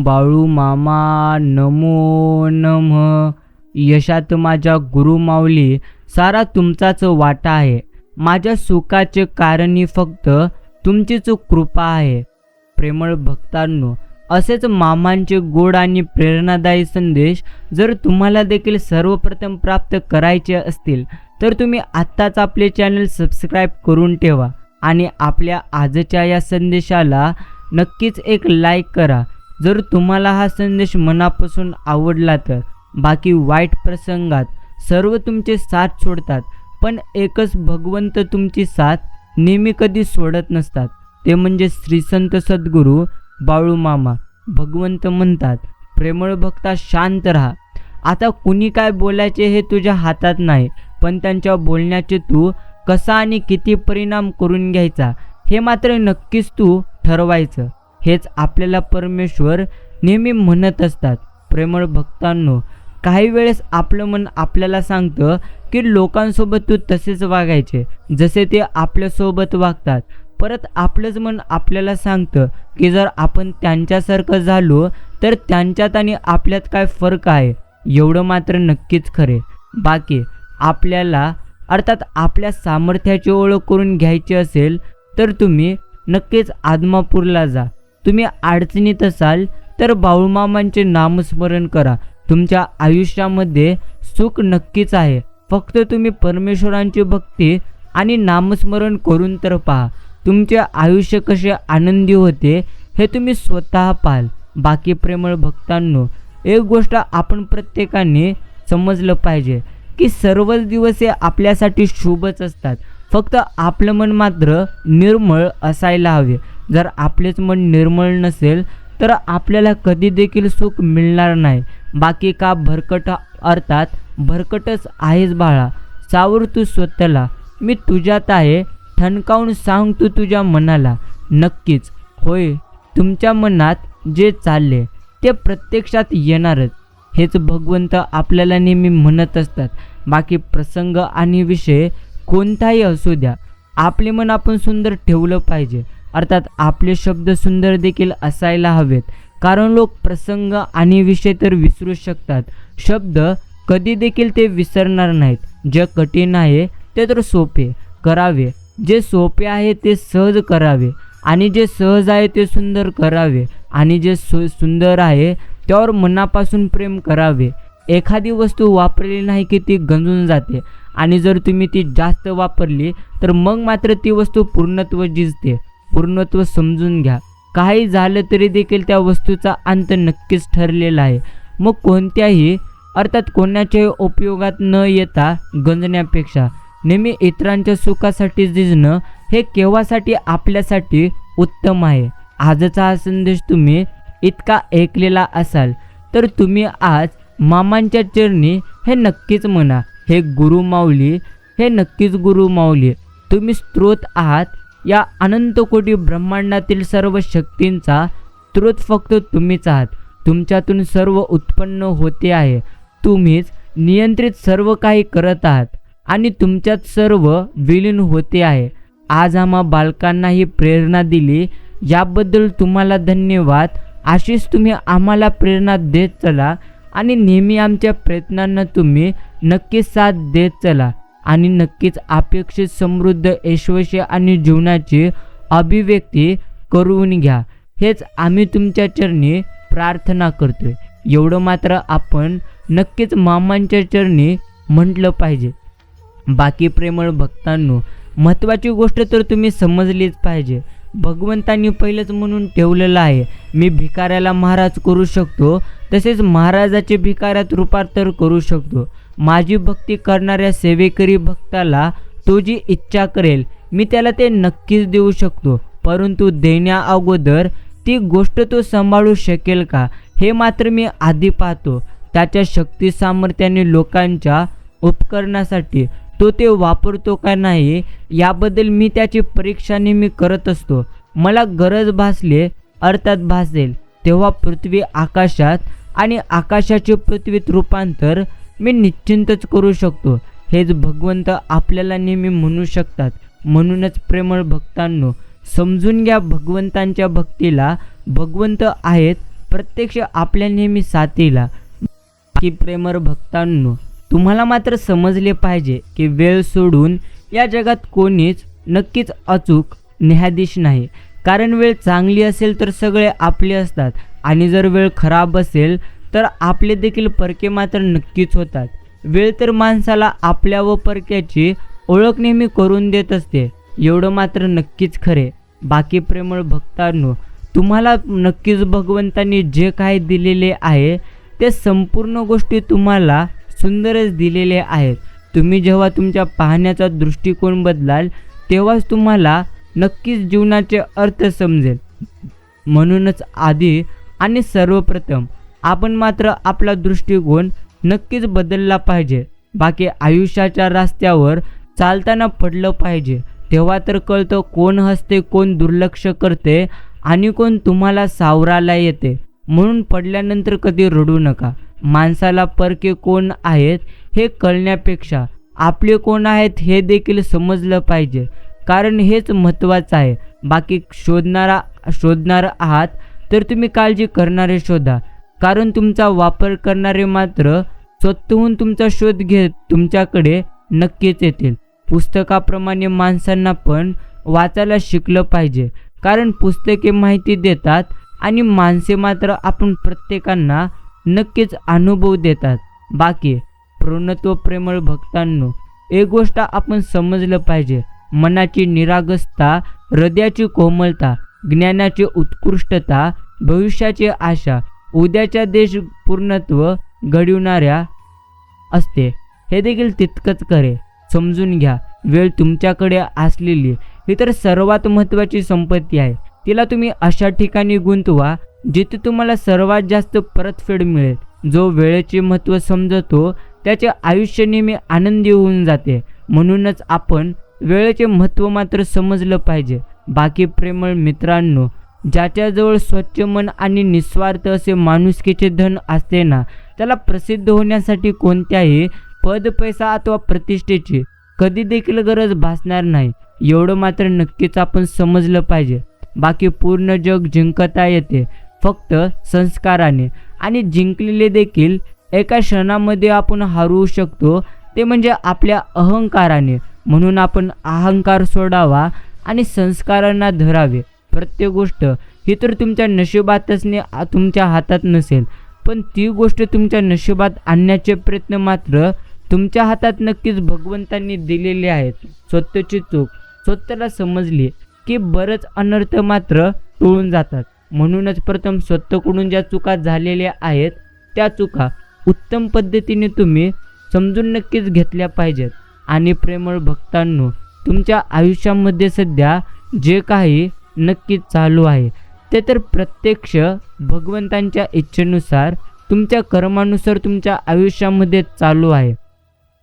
बाळू मामा नमो नमः. यशात माझ्या गुरुमाऊली सारा तुमचाच वाटा आहे. माझ्या सुखाचे कारणी फक्त तुमचीच कृपा आहे. प्रेमळ भक्तांनो, असेच मामांचे गोड आणि प्रेरणादायी संदेश जर तुम्हाला देखील सर्वप्रथम प्राप्त करायचे असतील तर तुम्ही आत्ताच आपले चॅनल सबस्क्राईब करून ठेवा आणि आपल्या आजच्या या संदेशाला नक्कीच एक लाईक करा. जर तुम्हाला हा संदेश मनापासून आवडला तर. बाकी वाईट प्रसंगात सर्व तुमचे साथ सोडतात, पण एकच भगवंत तुमची साथ नेहमी कधी सोडत नसतात, ते म्हणजे श्री संत सद्गुरू बाळू मामा. भगवंत म्हणतात, प्रेमळ भक्ता शांत राहा. आता कुणी काय बोलायचे हे तुझ्या हातात नाही, पण त्यांच्या बोलण्याचे तू कसा आणि किती परिणाम करून घ्यायचा हे मात्र नक्कीच तू ठरवायचं. हेच आपल्याला परमेश्वर नेहमी म्हणत असतात. प्रेमळ भक्तांनो, काही वेळेस आपलं मन आपल्याला सांगतं की लोकांसोबत तू तसेच वागायचे जसे ते आपल्यासोबत वागतात. परत आपलंच मन आपल्याला सांगतं की जर आपण त्यांच्यासारखं झालो तर त्यांच्यात आणि आपल्यात काय फरक आहे. एवढं मात्र नक्कीच खरे. बाकी आपल्याला अर्थात आपल्या सामर्थ्याची ओळख करून घ्यायची असेल तर तुम्ही नक्कीच आदमापूरला जा. तुम्ही अडचणीत असाल तर बाळूमामांचे नामस्मरण करा. तुमच्या आयुष्यामध्ये सुख नक्कीच आहे. फक्त तुम्ही परमेश्वरांची भक्ती आणि नामस्मरण करून तर पहा. तुमचे आयुष्य कसे आनंदी होते हे तुम्ही स्वतः पाहाल. बाकी प्रेमळ भक्तांनो, एक गोष्ट आपण प्रत्येकाने समजलं पाहिजे की सर्वच दिवस हे आपल्यासाठी शुभच असतात. फक्त आपलं मन मात्र निर्मळ असायला हवे. जर आपलेच मन निर्मळ नसेल तर आपल्याला कधी देखील सुख मिळणार नाही. बाकी का भरकट अर्थात भरकटच आहेस बाळा. सावर तू स्वतःला, मी तुझ्यात आहे ठणकावून सांग तू तुझ्या मनाला. नक्कीच होय, तुमच्या मनात जे चालले ते प्रत्यक्षात येणारच. हेच भगवंत आपल्याला नेहमी म्हणत असतात. बाकी प्रसंग आणि विषय कोणताही असू द्या, आपले मन आपण सुंदर ठेवलं पाहिजे. अर्थात आपले शब्द सुंदर देखील असायला हवेत, कारण लोक प्रसंग आणि विषय तर विसरू शकतात, शब्द कधी देखील ते विसरणार नाहीत. जे कठीण आहे ते तर सोपे करावे, जे सोपे आहे ते सहज करावे, आणि जे सहज आहे ते सुंदर करावे, आणि जे सुंदर आहे त्यावर मनापासून प्रेम करावे. एखादी वस्तू वापरली नाही की ती गंजून जाते, आणि जर तुम्ही ती जास्त वापरली तर मग मात्र ती वस्तू पूर्णत्व जिजते. पूर्णत्व समजून घ्या. काही झालं तरी देखील त्या वस्तूचा अंत नक्कीच ठरलेला आहे. मग कोणत्याही अर्थात कोणाच्याही उपयोगात न येता गंजण्यापेक्षा नेहमी इतरांच्या सुखासाठी झिजणं हे केव्हासाठी आपल्यासाठी उत्तम आहे. आजचा हा संदेश तुम्ही इतका ऐकलेला असाल तर तुम्ही आज मामांच्या चरणी हे नक्कीच म्हणा, हे गुरुमाऊली, हे नक्कीच गुरुमाऊली, तुम्ही स्रोत आहात. या अनंत कोटी ब्रह्मांडातील सर्व शक्तींचा स्रोत फक्त तुम्हीच आहात. तुमच्यातून सर्व उत्पन्न होते आहे. तुम्हीच नियंत्रित सर्व काही करत आहात आणि तुमच्यात सर्व विलीन होते आहे. आज आम्हा बालकांना ही प्रेरणा दिली, याबद्दल तुम्हाला धन्यवाद. अशीच तुम्ही आम्हाला प्रेरणा देत चला आणि नेहमी आमच्या प्रयत्नांना तुम्ही नक्कीच साथ देत चला, आणि नक्कीच अपेक्षित समृद्ध ऐश्वर्य आणि जीवनाची अभिव्यक्ती करून घ्या. हेच आम्ही तुमच्या चरणी प्रार्थना करतोय. एवढं मात्र आपण नक्कीच मामांच्या चरणी म्हटलं पाहिजे. बाकी प्रेमळ भक्तांनो, महत्त्वाची गोष्ट तर तुम्ही समजलीच पाहिजे. भगवंतांनी पहिलंच म्हणून ठेवलेलं आहे, मी भिकाऱ्याला महाराज करू शकतो, तसेच महाराजाचे भिकाऱ्यात रूपांतर करू शकतो. माझी भक्ती करणाऱ्या सेवेकरी भक्ताला तो जी इच्छा करेल मी त्याला ते नक्कीच देऊ शकतो, परंतु देण्या अगोदर ती गोष्ट तो सांभाळू शकेल का हे मात्र मी आधी पाहतो. त्याच्या शक्ती सामर्थ्याने लोकांच्या उपकरणासाठी तो ते वापरतो का नाही याबद्दल मी त्याची परीक्षा नेहमी करत असतो. मला गरज भासले अर्थात भासेल तेव्हा पृथ्वी आकाशात आणि आकाशाचे पृथ्वीत रूपांतर मी निश्चिंतच करू शकतो. हेच भगवंत आपल्याला नेहमी म्हणू शकतात. म्हणूनच प्रेमळ भक्तांनो, समजून घ्या भगवंतांच्या भक्तीला भगवंत आहेत प्रत्यक्ष आपल्या नेहमी साथीला. की प्रेमळ भक्तांनो, तुम्हाला मात्र समजले पाहिजे की वेळ सोडून या जगात कोणीच नक्कीच अचूक न्यायाधीश नाही. कारण वेळ चांगली असेल तर सगळे आपले असतात, आणि जर वेळ खराब असेल तर आपले देखील परके मात्र नक्कीच होतात. वेळ तर माणसाला आपल्या व परक्याची ओळख नेहमी करून देत असते, एवढं मात्र नक्कीच खरे. बाकी प्रेमळ भक्तांनो, तुम्हाला नक्कीच भगवंतांनी जे काही दिलेले आहे ते संपूर्ण गोष्टी तुम्हाला सुंदरच दिलेले आहेत. तुम्ही जेव्हा तुमच्या पाहण्याचा दृष्टिकोन बदलाल तेव्हाच तुम्हाला नक्कीच जीवनाचे अर्थ समजेल. म्हणूनच आधी आणि सर्वप्रथम आपण मात्र आपला दृष्टिकोन नक्कीच बदलला पाहिजे. बाकी आयुष्याच्या रस्त्यावर चालताना पडलं पाहिजे, तेव्हा तर कळतं कोण हसते, कोण दुर्लक्ष करते आणि कोण तुम्हाला सावरायला येते. म्हणून पडल्यानंतर कधी रडू नका. माणसाला परके कोण आहेत हे कळण्यापेक्षा आपले कोण आहेत हे देखील समजलं पाहिजे, कारण हेच महत्त्वाचं आहे. बाकी शोधणार आहात तर तुम्ही काळजी करणारे शोधा, कारण तुमचा वापर करणारे मात्र स्वतःहून तुमचा शोध घेत तुमच्याकडे नक्कीच येतील. पुस्तकाप्रमाणे माणसांना पण वाचायला शिकलं पाहिजे, कारण पुस्तके माहिती देतात आणि माणसे मात्र आपण प्रत्येकांना नक्कीच अनुभव देतात. बाकी पूर्णत्व प्रेमळ भक्तांनो, एक गोष्ट आपण समजलं पाहिजे, मनाची निरागसता, हृदयाची कोमलता, ज्ञानाची उत्कृष्टता, भविष्याची आशा, उद्याच्या देश पूर्णत्व घडविणाऱ्या असते, हे देखील तितकंच खरे. समजून घ्या, वेळ तुमच्याकडे असलेली ही तर सर्वात महत्त्वाची संपत्ती आहे. तिला तुम्ही अशा ठिकाणी गुंतवा जिथे तुम्हाला सर्वात जास्त परतफेड मिळेल. जो वेळेचे महत्त्व समजतो त्याचे आयुष्य नेहमी आनंदी होऊन जाते. म्हणूनच आपण वेळेचे महत्त्व मात्र समजलं पाहिजे. बाकी प्रेमळ मित्रांनो, ज्याच्याजवळ स्वच्छ मन आणि निस्वार्थ असे माणुसकीचे धन असते ना, त्याला प्रसिद्ध होण्यासाठी कोणत्याही पद, पैसा अथवा प्रतिष्ठेची कधी देखील गरज भासणार नाही, एवढं मात्र नक्कीच आपण समजलं पाहिजे. बाकी पूर्ण जग जिंकता येते फक्त संस्काराने, आणि जिंकलेले देखील एका क्षणामध्ये आपण हरवू शकतो, ते म्हणजे आपल्या अहंकाराने. म्हणून आपण अहंकार सोडावा आणि संस्कारांना धरावे. प्रत्येक गोष्ट ही तर तुमच्या नशिबातच तुमच्या हातात नसेल, पण ती गोष्ट तुमच्या नशिबात आणण्याचे प्रयत्न मात्र तुमच्या हातात नक्कीच भगवंतांनी दिलेले आहेत. स्वतःची चूक स्वतःला समजली की बरंच अनर्थ मात्र टळून जातात. म्हणूनच प्रथम स्वतःकडून ज्या चुका झालेल्या आहेत त्या चुका उत्तम पद्धतीने तुम्ही समजून नक्कीच घेतल्या पाहिजेत. आणि प्रेमळ भक्तांनो, तुमच्या आयुष्यामध्ये सध्या जे काही नक्कीच चालू आहे ते तर प्रत्यक्ष भगवंतांच्या इच्छेनुसार, तुमच्या कर्मानुसार तुमच्या आयुष्यामध्ये चालू आहे.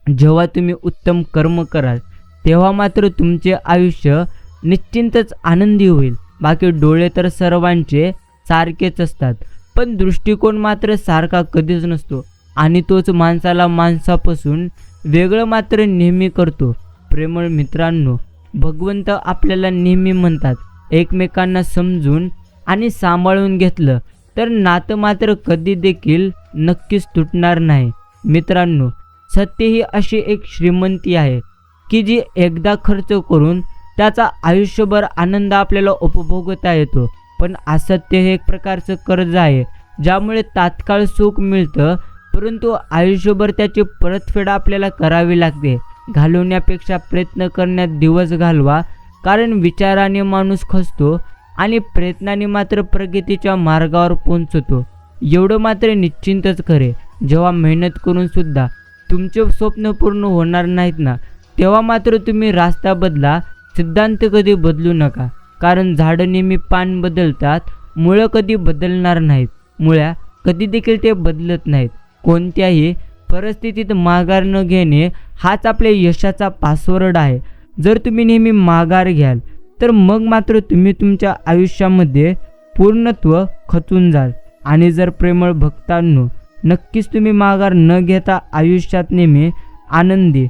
जेव्हा तुम्ही उत्तम कर्म कराल तेव्हा मात्र तुमचे आयुष्य निश्चिंतच आनंदी होईल. बाकी डोळे तर सर्वांचे सारखेच असतात, पण दृष्टिकोन मात्र सारखा कधीच नसतो, आणि तोच माणसाला माणसापासून वेगळं मात्र नेहमी करतो. प्रेमळ मित्रांनो, भगवंत आपल्याला नेहमी म्हणतात, एकमेकांना समजून आणि सांभाळून घेतलं तर नातं मात्र कधी देखील नक्कीच तुटणार नाही. मित्रांनो, सत्य ही अशी एक श्रीमंती आहे की जी एकदा खर्च करून त्याचा आयुष्यभर आनंद आपल्याला उपभोगता येतो, पण असत्य हे एक प्रकारचं कर्ज आहे ज्यामुळे तात्काळ सुख मिळतं, परंतु आयुष्यभर त्याची परतफेड आपल्याला करावी लागते. घालवण्यापेक्षा प्रयत्न करण्यात दिवस घालवा, कारण विचाराने माणूस खचतो आणि प्रयत्नाने मात्र प्रगतीच्या मार्गावर पोहोचतो, एवढं मात्र निश्चिंतच खरे. जेव्हा मेहनत करून सुद्धा तुमचे स्वप्न पूर्ण होणार नाहीत ना, तेव्हा मात्र तुम्ही रास्ता बदला, सिद्धांत कधी बदलू नका. कारण झाडं नेहमी पान बदलतात, मुळं कधी बदलणार नाहीत. मुळ्या कधी देखील ते बदलत नाहीत. कोणत्याही परिस्थितीत माघार न घेणे हाच आपल्या यशाचा पासवर्ड आहे. जर तुम्ही नेहमी माघार घ्याल तर मग मात्र तुम्ही तुमच्या आयुष्यामध्ये पूर्णत्व खचून जाल. आणि जर प्रेमळ भक्तांनो, नक्कीच तुम्ही माघार न घेता आयुष्यात नेहमी आनंदी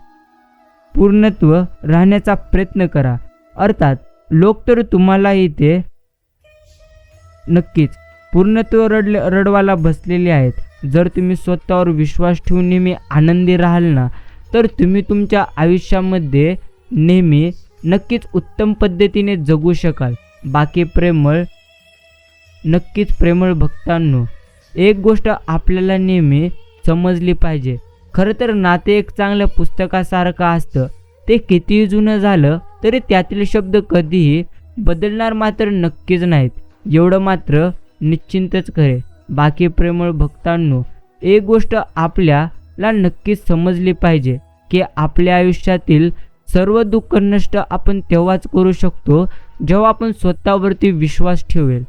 पूर्णत्व राहण्याचा प्रयत्न करा. अर्थात लोक तर तुम्हाला इथे नक्कीच पूर्णत्व रडवायला बसलेले आहेत। जर तुम्ही स्वतःवर विश्वास ठेवून नेहमी आनंदी राहाल ना, तर तुम्ही तुमच्या आयुष्यामध्ये नेहमी नक्कीच उत्तम पद्धतीने जगू शकाल। बाकी नक्कीच प्रेमळ भक्तांनो, एक गोष्ट आपल्याला नेहमी समजली पाहिजे, खरं तर नाते एक चांगल्या पुस्तकासारखं असतं। ते कितीही जुनं झालं तरी त्यातील शब्द कधीही बदलणार मात्र नक्कीच नाहीत, एवढं मात्र निश्चिंतच खरे। बाकी प्रेमळ भक्तांनो, एक गोष्ट आपल्याला नक्कीच समजली पाहिजे की आपल्या आयुष्यातील सर्व दुःख नष्ट आपण तेव्हाच करू शकतो जेव्हा आपण स्वतःवरती विश्वास ठेवेल।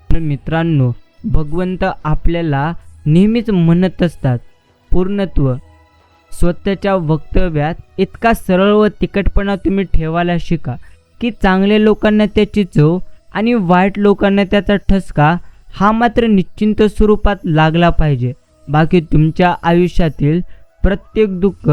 मित्रांनो, भगवंत आपल्याला नेहमीच म्हणत असतात, पूर्णत्व। स्वतःच्या वक्तव्यात इतका सरळ व तिखटपणा तुम्ही ठेवायला शिका की चांगल्या लोकांना त्याची चव आणि वाईट लोकांना त्याचा ठसका हा मात्र निश्चिंत स्वरूपात लागला पाहिजे। बाकी तुमच्या आयुष्यातील प्रत्येक दुःख,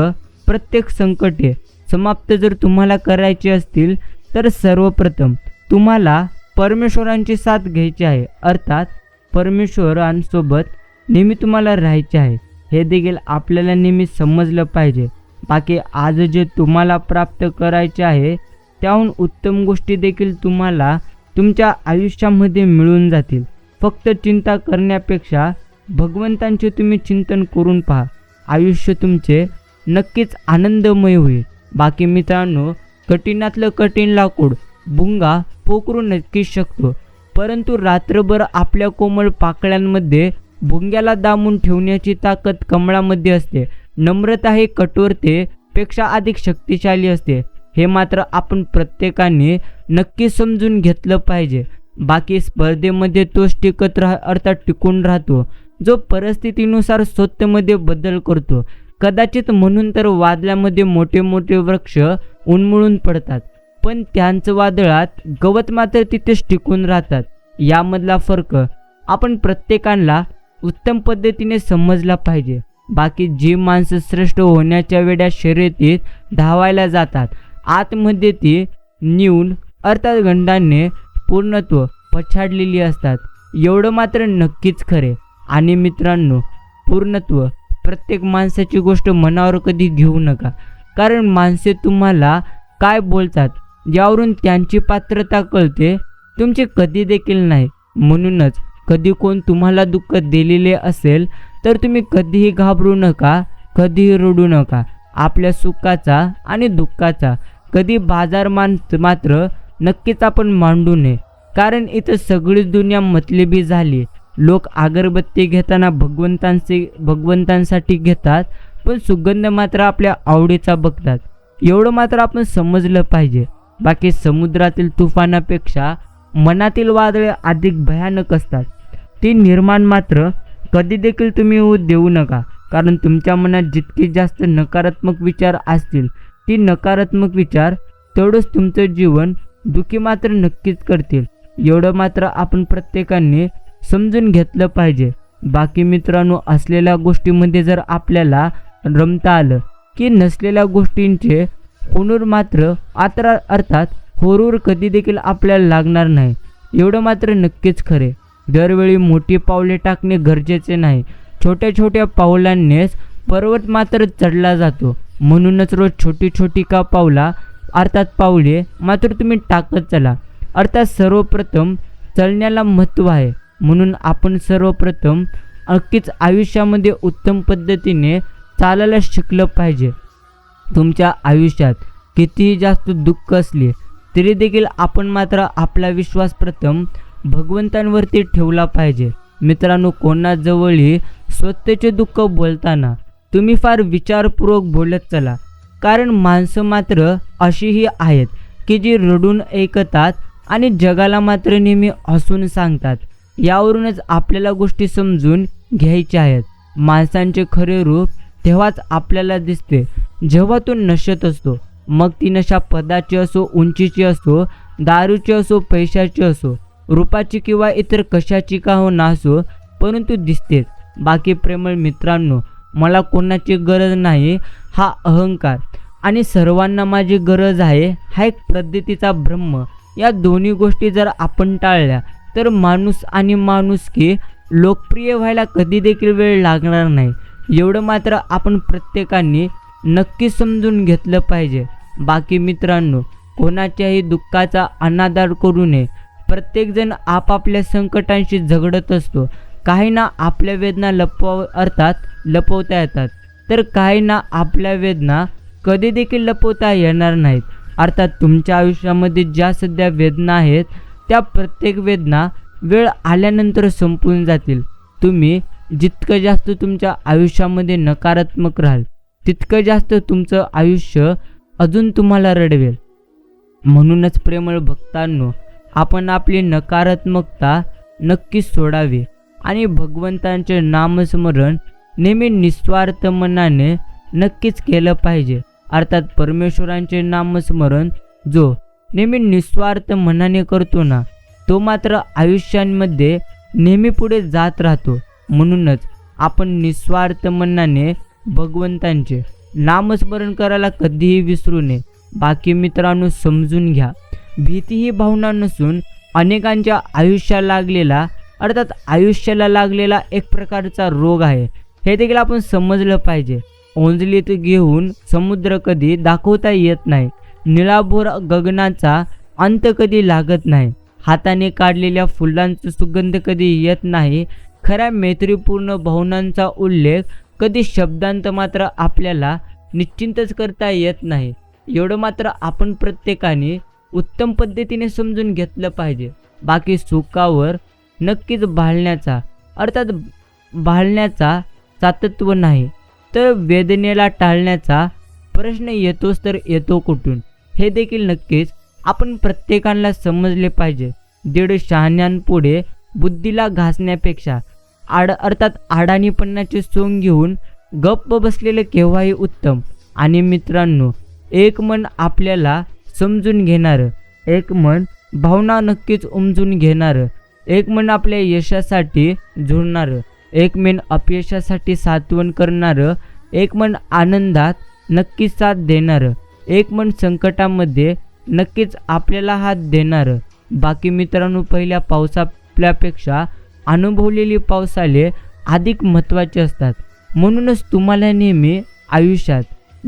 प्रत्येक संकटे समाप्त जर तुम्हाला करायची असतील तर सर्वप्रथम तुम्हाला परमेश्वरांची साथ घ्यायची आहे, अर्थात परमेश्वरांसोबत नेहमी तुम्हाला राहायचे आहे। हे देखील आपल्याला नेहमी समजलं पाहिजे। बाकी आज जे तुम्हाला प्राप्त करायचे आहे त्याहून उत्तम गोष्टी देखील तुम्हाला तुमच्या आयुष्यामध्ये मिळून जातील। फक्त चिंता करण्यापेक्षा भगवंतांचे तुम्ही चिंतन करून पहा, आयुष्य तुमचे नक्कीच आनंदमय होईल। बाकी मित्रांनो, कठीणातलं कठीण लाकूड भुंगा पोखरू नक्कीच शकतो, परंतु रात्रभर आपल्या कोमल पाकळ्यांमध्ये भुंग्याला दाबून ठेवण्याची ताकद कमळामध्ये असते। नम्रता ही कठोरतेपेक्षा अधिक शक्तिशाली असते, हे मात्र आपण प्रत्येकाने नक्की समजून घेतलं पाहिजे। बाकी स्पर्धेमध्ये तोच अर्थात टिकून राहतो जो परिस्थितीनुसार स्वतःमध्ये बदल करतो। कदाचित म्हणून तर वादळामध्ये मोठे मोठे वृक्ष उन्मळून पडतात, पण त्यांचं वादळात गवत मात्र तिथेच टिकून राहतात। यामधला फरक आपण प्रत्येकाला उत्तम पद्धतीने समजला पाहिजे। बाकी जी माणसं श्रेष्ठ होण्याच्या वेळा शर्यतीत धावायला जातात, आतमध्ये ती न्यून अर्थात गंडाने पूर्णत्व पछाडलेली असतात, एवढं मात्र नक्कीच खरे। आणि मित्रांनो, पूर्णत्व प्रत्येक माणसाची गोष्ट मनावर कधी घेऊ नका, कारण माणसे तुम्हाला काय बोलतात यावरून त्यांची पात्रता कळते, तुमची कधी देखील नाही। म्हणूनच कधी कोण तुम्हाला दुःख दिलेले असेल तर तुम्ही कधीही घाबरू नका, कधीही रडू नका। आपल्या सुखाचा आणि दुःखाचा कधी बाजार मात्र नक्कीच आपण मांडू नये, कारण इथं सगळीच दुनिया मतलबी झाली। लोक अगरबत्ती घेताना भगवंतांसाठी घेतात, पण सुगंध मात्र आपल्या आवडीचा बघतात, एवढं मात्र आपण समजलं पाहिजे। बाकी समुद्रातील तुफानापेक्षा मनातील वादळे अधिक भयानक असतात, ती निर्माण मात्र कधी देखील तुम्ही होऊ देऊ नका, कारण तुमच्या मनात जितके जास्त नकारात्मक विचार असतील, ती नकारात्मक विचार तेवढंच तुमचं जीवन दुःखी मात्र नक्कीच करतील, एवढं मात्र आपण प्रत्येकाने समजून घेतलं पाहिजे। बाकी मित्रांनो, असलेल्या गोष्टीमध्ये जर आपल्याला रमता आलं की नसलेल्या गोष्टींचे हुनूर मात्र अर्थात हुरूर कधी देखील आपल्याला लागणार नाही, एवढं मात्र नक्कीच खरे। दरवेळी मोठी पावले टाकणे गरजेचे नाही, छोट्या छोट्या पावलांनीच पर्वत मात्र चढला जातो। म्हणूनच रोज छोटी छोटी पावले मात्र तुम्ही टाकत चला, अर्थात सर्वप्रथम चलण्याला महत्त्व आहे। म्हणून आपण सर्वप्रथम नक्कीच आयुष्यामध्ये उत्तम पद्धतीने चालायला शिकलं पाहिजे। तुमच्या आयुष्यात कितीही जास्त दुःख असले तरी देखील आपण मात्र आपला विश्वास प्रथम भगवंतांवरती ठेवला पाहिजे। मित्रांनो, कोणाजवळही स्वतःचे दुःख बोलताना तुम्ही फार विचारपूर्वक बोलत चला, कारण माणसं मात्र अशीही आहेत की जी रडून ऐकतात आणि जगाला मात्र नेहमी हसून सांगतात। यावरूनच आपल्याला गोष्टी समजून घ्यायच्या आहेत। माणसांचे खरे रूप तेव्हाच आपल्याला दिसते जेव्हा तो नशेत असतो, मग ती नशा पदाची असो, उंचीची असो, दारूची असो, पैशाची असो, रूपाची किंवा इतर कशाची का हो नसो, परंतु दिसतेच। बाकी प्रेमळ मित्रांनो, मला कोणाची गरज नाही हा अहंकार आणि सर्वांना माझी गरज आहे हा एक पद्धतीचा ब्रह्म, या दोन्ही गोष्टी जर आपण टाळल्या तर माणूस आणि माणुसकी लोकप्रिय व्हायला कधी देखील वेळ लागणार नाही. एवढं मात्र आपण प्रत्येकाने नक्की समजून घेतलं पाहिजे. बाकी मित्रांनो, कोणाच्याही दुःखाचा अनादर करू नये. प्रत्येकजण आपापल्या संकटांशी झगडत असतो. काहींना आपल्या वेदना लपवता येतात, तर काहींना आपल्या वेदना कधी देखील लपवता येणार नाहीत. अर्थात तुमच्या आयुष्यामध्ये ज्या सध्या वेदना आहेत त्या प्रत्येक वेदना वेळ आल्यानंतर संपून जातील. तुम्ही जितकं जास्त तुमच्या आयुष्यामध्ये नकारात्मक राहाल तितकं जास्त तुमचं आयुष्य अजून तुम्हाला रडवेल. म्हणूनच प्रेमळ भक्तांनो, आपण आपली नकारात्मकता नक्कीच सोडावी आणि भगवंतांचे नामस्मरण नेहमी निस्वार्थ मनाने नक्कीच केलं पाहिजे. अर्थात परमेश्वरांचे नामस्मरण जो नेहमी निस्वार्थ मनाने करतो ना, तो मात्र आयुष्यामध्ये नेहमी पुढे जात राहतो. म्हणूनच आपण निस्वार्थ मनाने भगवंतांचे नामस्मरण करायला कधीही विसरू नये. बाकी मित्रांनो, समजून घ्या, भीती ही भावना नसून अनेकांच्या आयुष्याला लागलेला एक प्रकारचा रोग आहे. हे देखील आपण समजलं पाहिजे. ओंजलीत घेऊन समुद्र कधी दाखवता येत नाही. निळाभोर गगनाचा अंत कधी लागत नाही. हाताने काढलेल्या फुलांचा सुगंध कधी येत नाही. खऱ्या मैत्रीपूर्ण भावनांचा उल्लेख कधी शब्दांत मात्र आपल्याला निश्चिंतच करता येत नाही. एवढं मात्र आपण प्रत्येकाने उत्तम पद्धतीने समजून घेतलं पाहिजे. बाकी सुखावर नक्कीच भाळण्याचा सातत्व नाही, तर वेदनेला टाळण्याचा प्रश्न येतोच तर येतो कुठून, हे देखील नक्कीच आपण प्रत्येकाला समजले पाहिजे. दीड शहाण्यांपुढे बुद्धीला घासण्यापेक्षा आडाणीपणाचे सोंग घेऊन गप्प बसलेले केव्हाही उत्तम. आणि मित्रांनो, एक मन आपल्याला समजून घेणारं, एक मन भावना नक्कीच उमजून घेणारं, एक मन आपल्या यशासाठी झुरणारं, एक मन अपयशासाठी सात्वन करणारं, एक मन आनंदात नक्कीच साथ देणारं, एक मन संकटामध्ये नक्कीच आपल्याला हात देणारं. बाकी मित्रांनो, पहिल्या पावसापेक्षा अनुभवलेली पावसाले अधिक महत्त्वाचे असतात. म्हणूनच तुम्हाला नेहमी आयुष्यात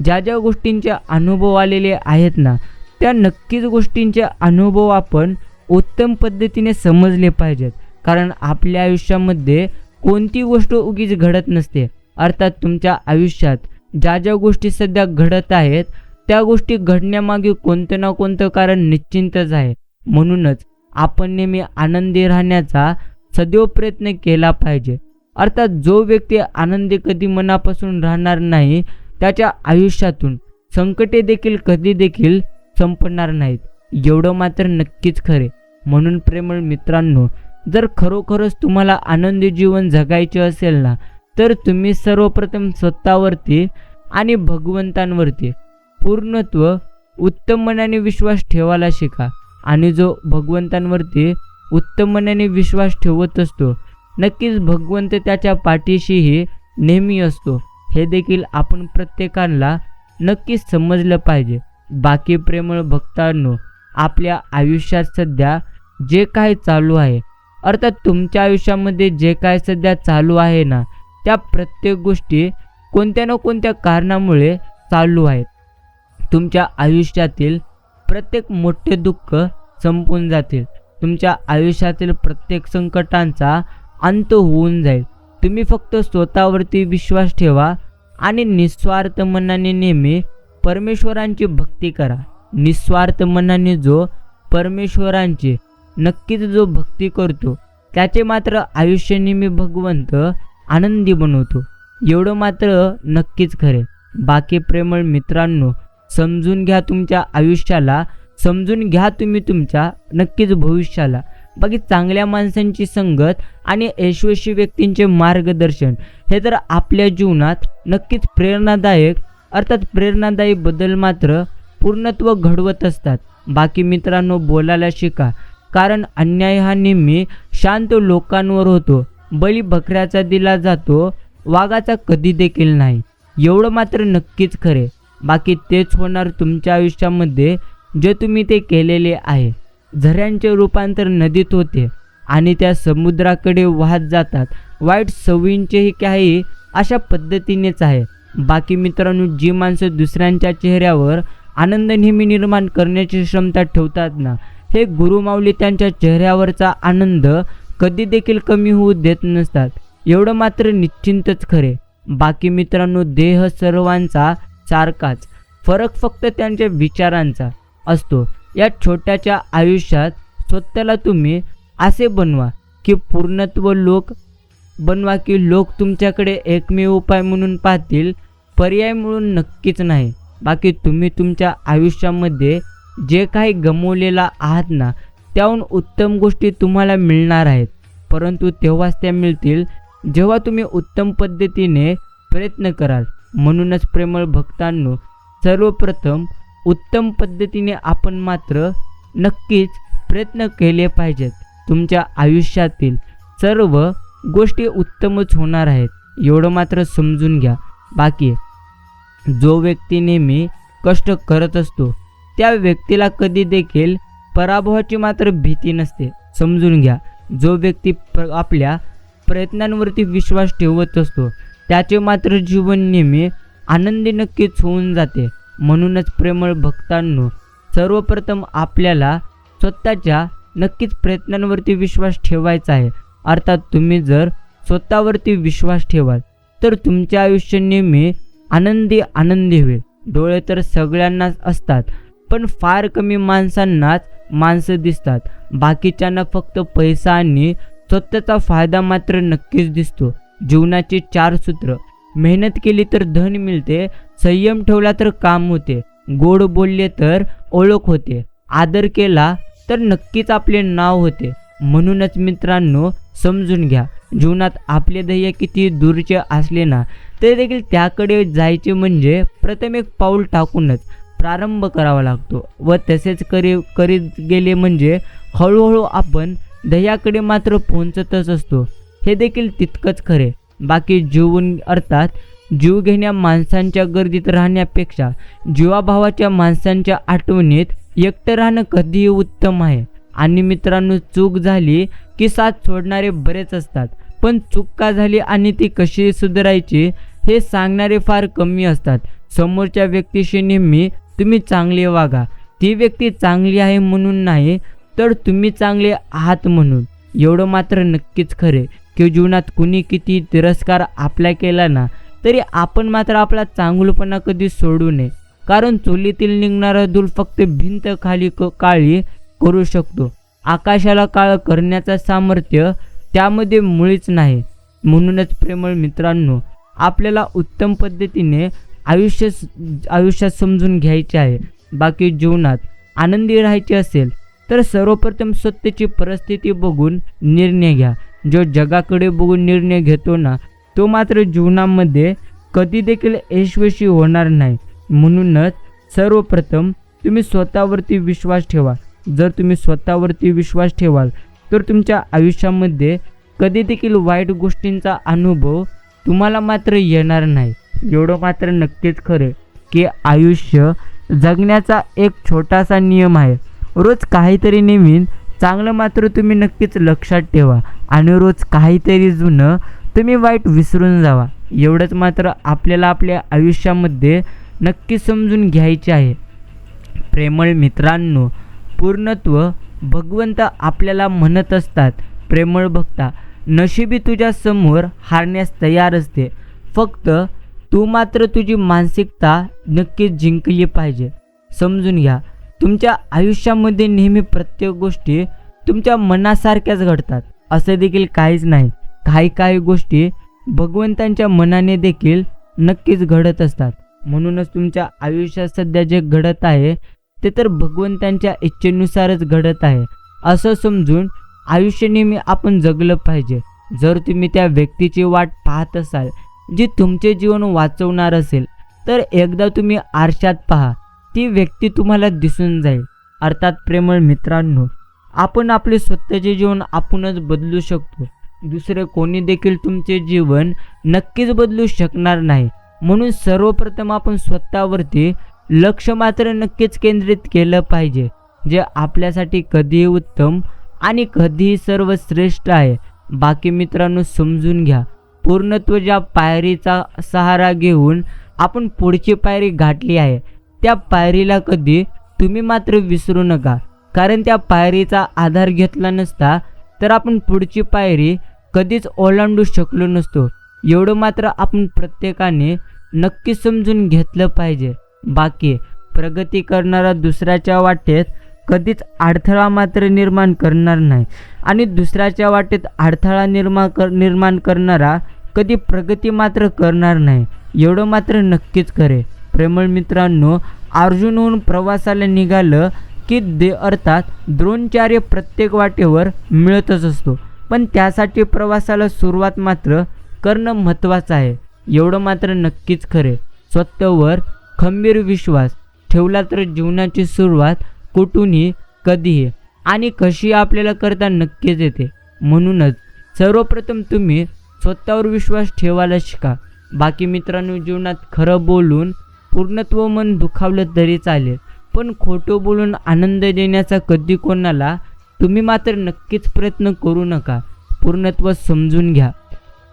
ज्या ज्या गोष्टींचे अनुभव आलेले आहेत ना, त्या नक्कीच गोष्टींचे अनुभव आपण उत्तम पद्धतीने समजले पाहिजेत. कारण आपल्या आयुष्यामध्ये कोणती गोष्ट उगीच घडत नसते. अर्थात तुमच्या आयुष्यात ज्या ज्या गोष्टी सध्या घडत आहेत त्या गोष्टी घडण्यामागे कोणतं ना कोणतं कारण निश्चितच आहे. म्हणूनच आपण नेहमी आनंदी राहण्याचा सदैव प्रयत्न केला पाहिजे. अर्थात जो व्यक्ती आनंदी कधी मनापासून राहणार नाही त्याच्या आयुष्यातून संकटे देखील कधी देखील संपणार नाहीत. एवढं मात्र नक्कीच खरे. म्हणून प्रेमळ मित्रांनो, जर खरोखरच तुम्हाला आनंदी जीवन जगायचे असेल ना, तर तुम्ही सर्वप्रथम स्वतःवरती आणि भगवंतांवरती पूर्णत्व उत्तम मनाने विश्वास ठेवायला शिका. आणि जो भगवंतांवरती उत्तम मनाने विश्वास ठेवत असतो, नक्कीच भगवंत त्याच्या पाठीशीही नेहमी असतो. हे देखील आपण प्रत्येकाला नक्कीच समजलं पाहिजे. बाकी प्रेमळ भक्तांनो, आपल्या आयुष्यात सध्या जे काही चालू आहे, अर्थात तुमच्या आयुष्यामध्ये जे काय सध्या चालू आहे ना, त्या प्रत्येक गोष्टी कोणत्या ना कोणत्या कारणामुळे चालू आहेत. तुमच्या आयुष्यातील प्रत्येक मोठे दुःख संपून जातील. तुमच्या आयुष्यातील प्रत्येक संकटांचा अंत होऊन जाईल. तुम्ही फक्त स्वतःवरती विश्वास ठेवा आणि निस्वार्थ मनाने नेहमी परमेश्वरांची भक्ती करा. निस्वार्थ मनाने जो परमेश्वरांची नक्कीच जो भक्ती करतो त्याचे मात्र आयुष्य नेहमी भगवंत आनंदी बनवतो. एवढं मात्र नक्कीच खरे. बाकी प्रेमळ मित्रांनो, समजून घ्या तुमच्या आयुष्याला, समजून घ्या तुम्ही तुमच्या नक्कीच भविष्याला. बाकी चांगल्या माणसांची संगत आणि यशस्वी व्यक्तींचे मार्गदर्शन हे तर आपल्या जीवनात नक्कीच प्रेरणादायी बदल मात्र पूर्णत्व घडवत असतात. बाकी मित्रांनो, बोलायला शिका, कारण अन्याय हा नेहमी शांत लोकांवर होतो. बळी बकऱ्याचा दिला जातो, वाघाचा कधी देखील नाही. एवढं मात्र नक्कीच खरे. बाकी तेच होणार तुमच्या आयुष्यामध्ये जे तुम्ही ते केलेले आहे. झऱ्यांचे रूपांतर नदीत होते आणि त्या समुद्राकडे वाहत जातात. वाईट सवयींचेही काही अशा पद्धतीनेच आहे. बाकी मित्रांनो, जी माणसं दुसऱ्यांच्या चेहऱ्यावर आनंद नेहमी निर्माण करण्याची क्षमता ठेवतात ना, हे गुरुमाऊली त्यांच्या चेहऱ्यावरचा आनंद कधी देखील कमी होऊ देत नसतात. एवढं मात्र निश्चिंतच खरे. बाकी मित्रांनो, देह सर्वांचा सारखाच, फरक फक्त त्यांच्या विचारांचा असतो. या छोट्याच्या आयुष्यात स्वतःला तुम्ही असे बनवा की लोक तुमच्याकडे एकमेव उपाय म्हणून पाहतील, पर्याय म्हणून नक्कीच नाही. बाकी तुम्ही तुमच्या आयुष्यामध्ये जे काही गमावलेला आहात ना, त्याहून उत्तम गोष्टी तुम्हाला मिळणार आहेत. परंतु तेव्हाच त्या मिळतील जेव्हा तुम्ही उत्तम पद्धतीने प्रयत्न कराल. म्हणूनच प्रेमळ भक्तांनो, सर्वप्रथम उत्तम पद्धतीने आपण मात्र नक्कीच प्रयत्न केले पाहिजेत. तुमच्या आयुष्यातील सर्व गोष्टी उत्तमच होणार आहेत, एवढं मात्र समजून घ्या. बाकी जो व्यक्ती नेहमी कष्ट करत असतो त्या व्यक्तीला कधी देखील पराभवाची मात्र भीती नसते, समजून घ्या. जो व्यक्ती आपल्या प्रयत्नांवरती विश्वास ठेवत असतो त्याचे मात्र जीवन नेहमी आनंदी नक्कीच होऊन जाते. म्हणूनच प्रेमळ भक्तांनो, सर्वप्रथम आपल्याला स्वतःच्या नक्कीच प्रयत्नांवरती विश्वास ठेवायचा आहे. अर्थात तुम्ही जर स्वतःवरती विश्वास ठेवाल तर तुमचे आयुष्य नेहमी आनंदी होईल. डोळे तर सगळ्यांनाच असतात, पण फार कमी माणसांनाच माणसं दिसतात. बाकीच्यांना फक्त पैसा आणि स्वतःचा फायदा मात्र नक्कीच दिसतो. जीवनाची 4 सूत्र: मेहनत केली तर धन मिळते, संयम ठेवला तर काम होते, गोड बोलले तर ओळख होते, आदर केला तर नक्कीच आपले नाव होते. म्हणूनच मित्रांनो, समजून घ्या, जीवनात आपले ध्येय किती दूरचे असले ना तरी देखील त्याकडे जायचे म्हणजे प्रथम एक पाऊल टाकूनच प्रारंभ करावा लागतो व तसेच करीत गेले म्हणजे हळूहळू आपण ध्येयाकडे मात्र पोहोचतच असतो. हे देखील तितकंच खरे. बाकी जीव घेण्या माणसांच्या गर्दीत राहण्यापेक्षा जीवाभावाच्या माणसांच्या आठवणीत एकटं राहणं कधीही उत्तम आहे. आणि मित्रांनो, चूक झाली की साथ सोडणारे बरेच असतात, पण चूक का झाली आणि ती कशी सुधारायची हे सांगणारे फार कमी असतात. समोरच्या व्यक्तीशी नेहमी तुम्ही चांगले वागा, ती व्यक्ती चांगली आहे म्हणून नाही, तर तुम्ही चांगले आहात म्हणून. एवढं मात्र नक्कीच खरे की जीवनात कुणी किती तिरस्कार आपला केला ना तरी आपण मात्र आपला चांगुलपणा कधी सोडू नये. कारण चुलीतील निघणारा धूर फक्त भिंत काळी करू शकतो, आकाशाला काळं करण्याचं सामर्थ्य त्यामध्ये मुळीच नाही. म्हणूनच प्रेमळ मित्रांनो, आपल्याला उत्तम पद्धतीने आयुष्यात समजून घ्यायचे आहे. बाकी जीवनात आनंदी राहायचे असेल तर सर्वप्रथम स्वतःची परिस्थिती बघून निर्णय घ्या. जो जगाकडे बघून निर्णय घेतो ना तो मात्र जीवनामध्ये कधी देखील यशस्वी होणार नाही. म्हणूनच सर्वप्रथम तुम्ही स्वतःवरती विश्वास ठेवा. जर तुम्ही स्वतःवरती विश्वास ठेवाल तर तुमच्या आयुष्यामध्ये कधी देखील वाईट गोष्टींचा अनुभव तुम्हाला मात्र येणार नाही. एवढं मात्र नक्कीच खरं की आयुष्य जगण्याचा एक छोटासा नियम आहे. रोज काहीतरी नवीन चांगलं मात्र तुम्ही नक्कीच लक्षात ठेवा आणि रोज काहीतरी जुनं तुम्ही वाईट विसरून जावा. एवढंच मात्र आपल्याला आपल्या आयुष्यामध्ये नक्की समजून घ्यायचे आहे. प्रेमळ मित्रांनो, पूर्णत्व भगवंत आपल्याला म्हणत असतात, प्रेमळ भक्ता, नशिबी तुझ्या समोर हारण्यास तयार असते, फक्त तू मात्र तुझी मानसिकता नक्कीच जिंकली पाहिजे. समजून घ्या, तुमच्या आयुष्यामध्ये नेहमी प्रत्येक गोष्टी तुमच्या मनासारख्याच घडतात असं देखील काहीच नाही. काही गोष्टी भगवंतांच्या मनाने देखील नक्कीच घडत असतात. म्हणूनच तुमच्या आयुष्यात सध्या जे घडत आहे ते तर भगवंतांच्या इच्छेनुसारच घडत आहे असं समजून आयुष्य नेहमी आपण जगलं पाहिजे. जर तुम्ही त्या व्यक्तीची वाट पाहत असाल जी तुमचे जीवन वाचवणार असेल तर एकदा तुम्ही आरशात पहा, ती व्यक्ती तुम्हाला दिसून जाईल. अर्थात प्रेमळ मित्रांनो, आपण आपले स्वतःचे जीवन आपणच बदलू शकतो. दुसरे कोणी देखील तुमचे जीवन नक्कीच बदलू शकणार नाही. म्हणून सर्वप्रथम आपण स्वतःवरती लक्ष मात्र नक्कीच केंद्रित केलं पाहिजे, जे आपल्यासाठी कधीही उत्तम आणि कधीही सर्वश्रेष्ठ आहे. बाकी मित्रांनो, समजून घ्या, पूर्णत्व ज्या पायरीचा सहारा घेऊन आपण पुढची पायरी गाठली आहे, त्या पायरीला कधी तुम्ही मात्र विसरू नका. कारण त्या पायरीचा आधार घेतला नसता तर आपण पुढची पायरी कधीच ओलांडू शकलो नसतो. एवढं मात्र आपण प्रत्येकाने नक्की समजून घेतलं पाहिजे. बाकी प्रगती करणारा दुसऱ्याच्या वाटेत कधीच अडथळा मात्र निर्माण करणार नाही आणि दुसऱ्याच्या वाटेत अडथळा निर्माण करणारा कधी प्रगती मात्र करणार नाही. एवढं मात्र नक्कीच करे. प्रेमळ मित्रांनो, अर्जुनहून प्रवासाला निघालं की अर्थात द्रोणाचार्य प्रत्येक वाटेवर मिळतच असतो, पण त्यासाठी प्रवासाला सुरुवात मात्र करणं महत्त्वाचं आहे. एवढं मात्र नक्कीच खरे. स्वतःवर खंबीर विश्वास ठेवला तर जीवनाची सुरुवात कुठूनही, कधीही आणि कशी आपल्याला करता नक्कीच येते. म्हणूनच सर्वप्रथम तुम्ही स्वतःवर विश्वास ठेवायला शिका. बाकी मित्रांनो, जीवनात खरं बोलून पूर्णत्व मन दुखावलं तरी चालेल, पण खोटं बोलून आनंद देण्याचा कधी कोणाला तुम्ही मात्र नक्कीच प्रयत्न करू नका. पूर्णत्व समजून घ्या,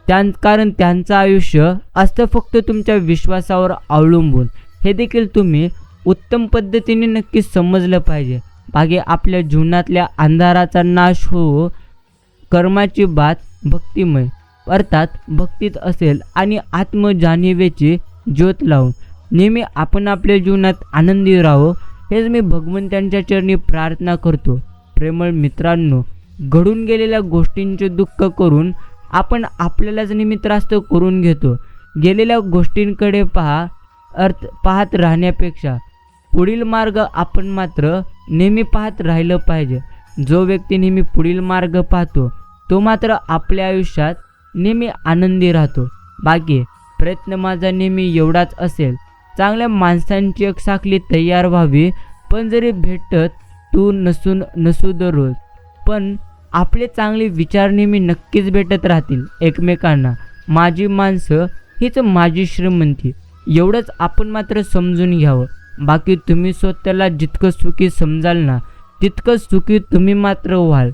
कारण त्यांचं आयुष्य असतं फक्त तुमच्या विश्वासावर अवलंबून. हे देखील तुम्ही उत्तम पद्धतीने नक्की समजलं पाहिजे. बाकी आपल्या जीवनातल्या अंधाराचा नाश हो, कर्माची बात भक्तिमय अर्थात भक्तीत असेल आणि आत्मजाणीवेची ज्योत लावून नेहमी आपण आपल्या जीवनात आनंदी राहावं, हेच मी भगवंतांच्या चरणी प्रार्थना करतो. प्रेमळ मित्रांनो, घडून गेलेल्या गोष्टींचे दुःख करून आपण आपल्यालाच नेहमी त्रास्त करून घेतो. गेलेल्या गोष्टींकडे पाहत राहण्यापेक्षा पुढील मार्ग आपण मात्र नेहमी पाहत राहिलं पाहिजे. जो व्यक्ती नेहमी पुढील मार्ग पाहतो तो मात्र आपल्या आयुष्यात नेहमी आनंदी राहतो. बाकी प्रयत्न माझा नेहमी एवढाच असेल, चांगल्या माणसांची एक साखळी तयार व्हावी. पण जरी भेटत तू नसू दररोज, पण आपले चांगले विचार नेहमी नक्कीच भेटत राहतील एकमेकांना. माझी माणसं हीच माझी श्रीमंती, एवढंच आपण मात्र समजून घ्यावं. बाकी तुम्ही स्वतःला जितकं सुखी समजाल ना, तितकं सुखी तुम्ही मात्र व्हाल.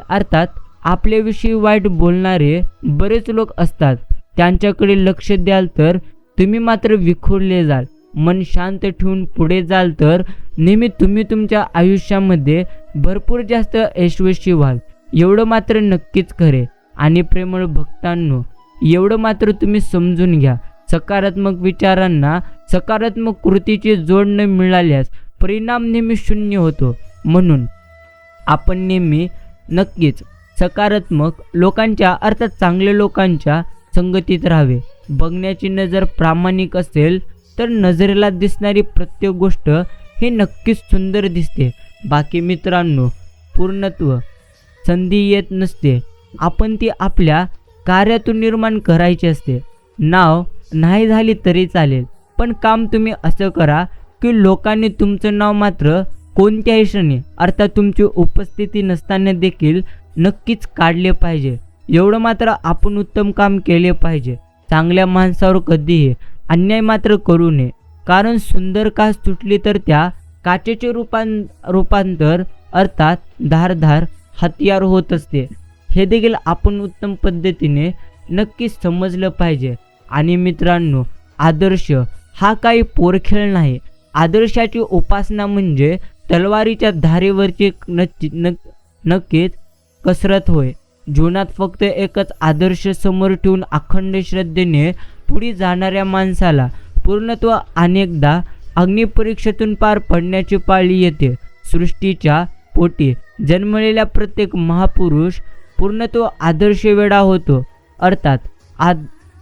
अर्थात आपल्याविषयी वाईट बोलणारे बरेच लोक असतात, त्यांच्याकडे लक्ष द्याल तर तुम्ही मात्र विखुरले जाल. मन शांत ठेवून पुढे जाल तर नेहमी तुम्ही तुमच्या आयुष्यामध्ये भरपूर जास्त यशस्वी व्हाल. एवढं मात्र नक्कीच खरे. आणि प्रेमळ भक्तांनो, एवढं मात्र तुम्ही समजून घ्या, सकारात्मक विचारांना सकारात्मक कृतीची जोड न मिळाल्यास परिणाम नेहमी शून्य होतो. म्हणून आपण नेहमी नक्कीच सकारात्मक लोकांच्या अर्थात चांगल्या लोकांच्या संगतीत राहावे. बघण्याची नजर प्रामाणिक असेल तर नजरेला दिसणारी प्रत्येक गोष्ट हे नक्कीच सुंदर दिसते. बाकी मित्रांनो, पूर्णत्व संधी येत नसते, आपण ती आपल्या कार्यातून निर्माण करायची असते. नाव नाही झाली तरी चालेल, पण काम तुम्ही असं करा की लोकांनी तुमचं नाव मात्र कोणत्याही क्षणी अर्थात तुमची उपस्थिती नसताना देखील नक्कीच काढले पाहिजे. एवढं मात्र आपण उत्तम काम केले पाहिजे. चांगल्या माणसावर कधीही अन्याय मात्र करू नये, कारण सुंदर काच तुटली तर त्या काचेचे रूपांतर अर्थात धारदार हत्यार होत असते. हे देखील आपण उत्तम पद्धतीने नक्की समजलं पाहिजे. आणि मित्रांनो, आदर्श हा काही पोरखेळ नाही. आदर्शाची उपासना म्हणजे तलवारीच्या धारेवरची नक्कीच कसरत होय. जीवनात फक्त एकच आदर्श समोर ठेवून अखंड श्रद्धेने पुढे जाणाऱ्या माणसाला पूर्णत्व अनेकदा अग्निपरीक्षेतून पार पडण्याची पाळी येते. सृष्टीच्या पोटी जन्मलेला प्रत्येक महापुरुष पूर्णत्व आदर्श वेडा होतो, अर्थात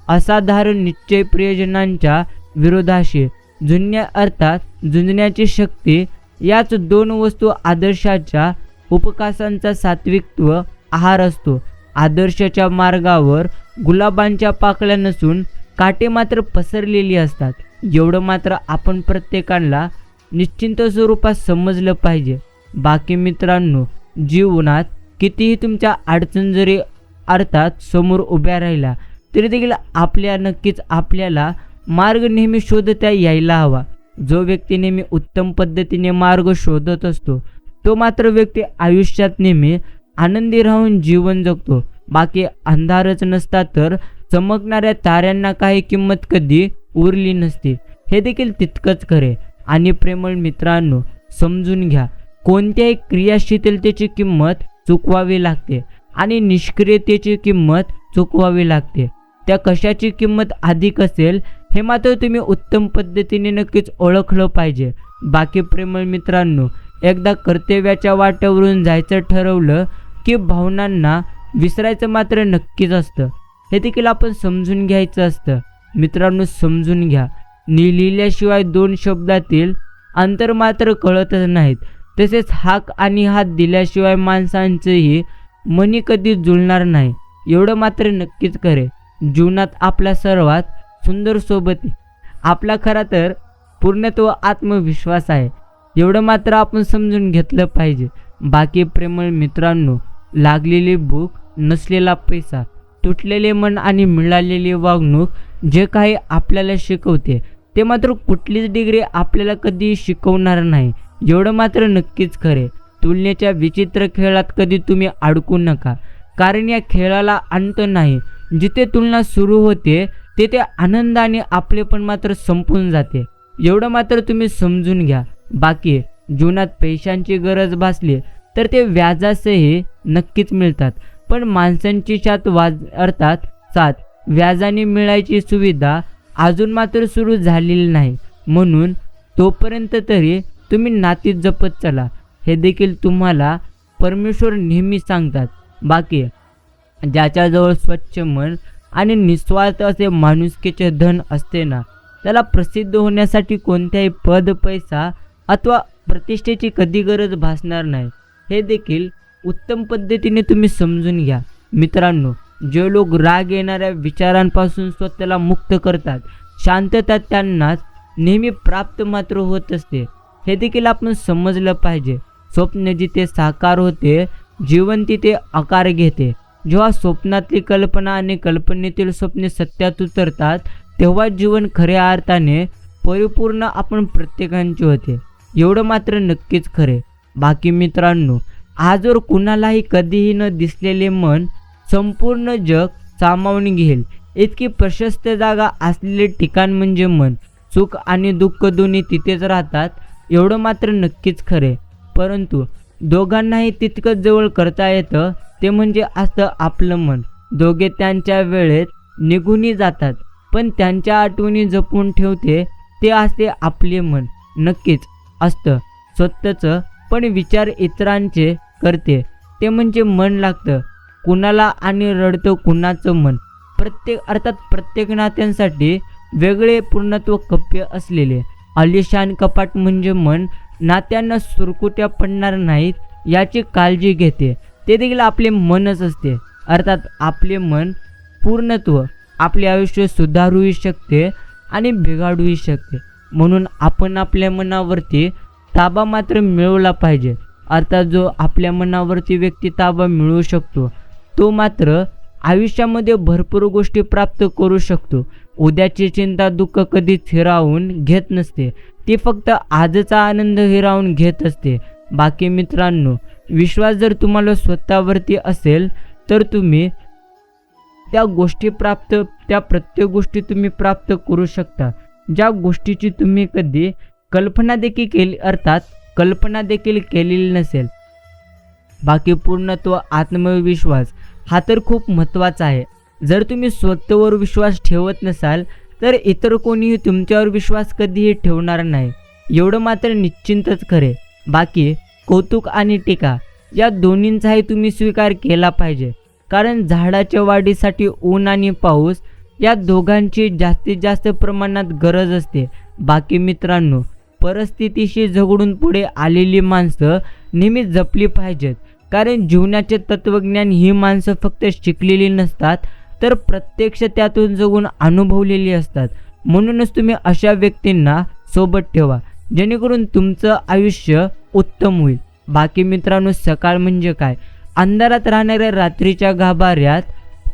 असाधारण निश्चय प्रियजनांच्या विरोधाशी झुंजण्याची शक्ती. याच दोन वस्तू आदर्शाच्या उपकासांचा सात्विकत्व आहार असतो. आदर्शाच्या मार्गावर गुलाबांच्या पाकळ्या नसून काटे मात्र पसरलेली असतात. एवढं मात्र आपण प्रत्येकाला निश्चिंत स्वरूपात समजलं पाहिजे. बाकी मित्रांनो, जीवनात कितीही तुमच्या अडचण जरी अर्थात समोर उभ्या राहिला तरी देखील नक्कीच आपल्याला मार्ग नेहमी शोधता यायला हवा. जो व्यक्ती नेहमी उत्तम पद्धतीने मार्ग शोधत असतो तो मात्र व्यक्ती आयुष्यात नेहमी आनंदी राहून जीवन जगतो. बाकी अंधारच नसता तर चमकणाऱ्या ताऱ्यांना काही किंमत कधी उरली नसती. हे देखील तितकंच खरे. आणि प्रेमळ मित्रांनो, समजून घ्या, कोणत्याही क्रियाशीलतेची किंमत चुकवावी लागते आणि निष्क्रियतेची किंमत चुकवावी लागते. त्या कशाची किंमत अधिक असेल हे मात्र तुम्ही उत्तम पद्धतीने नक्कीच ओळखलं पाहिजे. बाकी प्रेमळ मित्रांनो, एकदा कर्तव्याच्या वाटेवरून जायचं ठरवलं की भावनांना विसरायचं मात्र नक्कीच असतं. हे देखील आपण समजून घ्यायचं असतं. मित्रांनो, समजून घ्या, लिहिल्याशिवाय 2 शब्दातील अंतर मात्र कळतच नाहीत. तसेच हाक आणि हात दिल्याशिवाय माणसांचंही मनी कधी जुळणार नाही. एवढं मात्र नक्कीच खरे. जीवनात आपला सर्वात सुंदर सोबती आपला खरा तर पूर्णत्व आत्मविश्वास आहे. एवढं मात्र आपण समजून घेतलं पाहिजे. बाकी प्रेमळ मित्रांनो, लागलेली भूक, नसलेला पैसा, तुटलेले मन आणि मिळालेली वागणूक जे काही आपल्याला शिकवते ते मात्र कुठलीच डिग्री आपल्याला कधी शिकवणार नाही. एवढं मात्र नक्कीच खरे. तुलनेच्या विचित्र खेळात कधी तुम्ही अडकू नका, कारण या खेळाला अंत नाही. जिथे तुलना सुरू होते तेथे आनंदाने आपलेपण मात्र संपून जाते. एवढं मात्र तुम्ही समजून घ्या. बाकी जीवनात पैशांची गरज भासली तर ते व्याजासही नक्कीच मिळतात, पण माणसांची साथ व्याजाने मिळायची सुविधा अजून मात्र सुरू झालेली नाही. म्हणून तोपर्यंत तरी तुम्ही नाती जपत चला. हे देखील तुम्हाला परमेश्वर नेहमी सांगतात. बाकी ज्याच्याजवळ स्वच्छ मन आणि निस्वार्थ असे माणुसकीचे धन असते ना, त्याला प्रसिद्ध होण्यासाठी कोणत्याही पद, पैसा अथवा प्रतिष्ठेची कधी गरज भासणार नाही. हे देखील उत्तम पद्धतीने तुम्ही समजून घ्या. मित्रांनो, जे लोक राग येणाऱ्या विचारांपासून स्वतःला मुक्त करतात, शांतता त्यांनाच नेहमी प्राप्त मात्र होत असते. हे देखील आपण समजलं पाहिजे. स्वप्न जिथे साकार होते, जीवन तिथे आकार घेते. जेव्हा स्वप्नातली कल्पना आणि कल्पनेतील स्वप्ने सत्यात उतरतात तेव्हा जीवन खऱ्या अर्थाने परिपूर्ण आपण प्रत्येकांचे होते. एवढं मात्र नक्कीच खरे. बाकी मित्रांनो, आजवर कुणालाही कधीही न दिसलेले मन संपूर्ण जग सामावून घेईल इतकी प्रशस्त जागा असलेले ठिकाण म्हणजे मन. सुख आणि दुःख दोन्ही तिथेच राहतात, एवढं मात्र नक्कीच खरे. परंतु दोघांनाही तितकंच जवळ करता येतं, ते म्हणजे असतं आपलं मन. दोघे त्यांच्या वेळेत निघूनही जातात, पण त्यांच्या आठवणी जपून ठेवते ते असते आपले मन. नक्कीच असतं स्वतःचं, पण विचार इतरांचे करते ते म्हणजे मन लागतं कुणाला आणि रडतं कुणाचं मन. प्रत्येक नात्यांसाठी वेगळे पूर्णत्व कप्पे असलेले आलिशान कपाट म्हणजे मन नात्यांना सुरकुत्या पडणार नाहीत याची काळजी घेते. ते देखील आपले मनच असते. अर्थात आपले मन पूर्णत्व आपले आयुष्य सुधारूही शकते आणि बिघाडूही शकते. म्हणून आपण आपल्या मनावरती ताबा मात्र मिळवला पाहिजे. अर्थात जो आपल्या मनावरती व्यक्ती ताबा मिळवू शकतो तो मात्र आयुष्यामध्ये भरपूर गोष्टी प्राप्त करू शकतो. उद्याची चिंता दुःख कधीच हिरावून घेत नसते, ती फक्त आजचा आनंद हिरावून घेत असते. बाकी मित्रांनो, विश्वास जर तुम्हाला स्वतःवरती असेल तर तुम्ही त्या प्रत्येक गोष्टी तुम्ही प्राप्त करू शकता, ज्या गोष्टीची तुम्ही कधी कल्पना देखील केलेली नसेल. बाकी पूर्णत्व आत्मविश्वास हा तर खूप महत्त्वाचा आहे. जर तुम्ही स्वतःवर विश्वास ठेवत नसाल तर इतर कोणीही तुमच्यावर विश्वास कधीही ठेवणार नाही. एवढं मात्र निश्चिंतच खरे. बाकी कौतुक आणि टीका या दोन्हींचाही तुम्ही स्वीकार केला पाहिजे, कारण झाडाच्या वाढीसाठी ऊन आणि पाऊस या दोघांची जास्तीत जास्त प्रमाणात गरज असते. बाकी मित्रांनो, परिस्थितीशी झगडून पुढे आलेली माणसं नेहमी जपली पाहिजेत, कारण जीवनाचे तत्त्वज्ञान ही माणसं फक्त शिकलेली नसतात तर प्रत्यक्ष त्यातून जगून अनुभवलेली असतात. म्हणूनच तुम्ही अशा व्यक्तींना सोबत ठेवा, जेणेकरून तुमचं आयुष्य उत्तम होईल. बाकी मित्रांनो, सकाळ म्हणजे काय? अंधारात राहणाऱ्या रात्रीच्या गाभाऱ्यात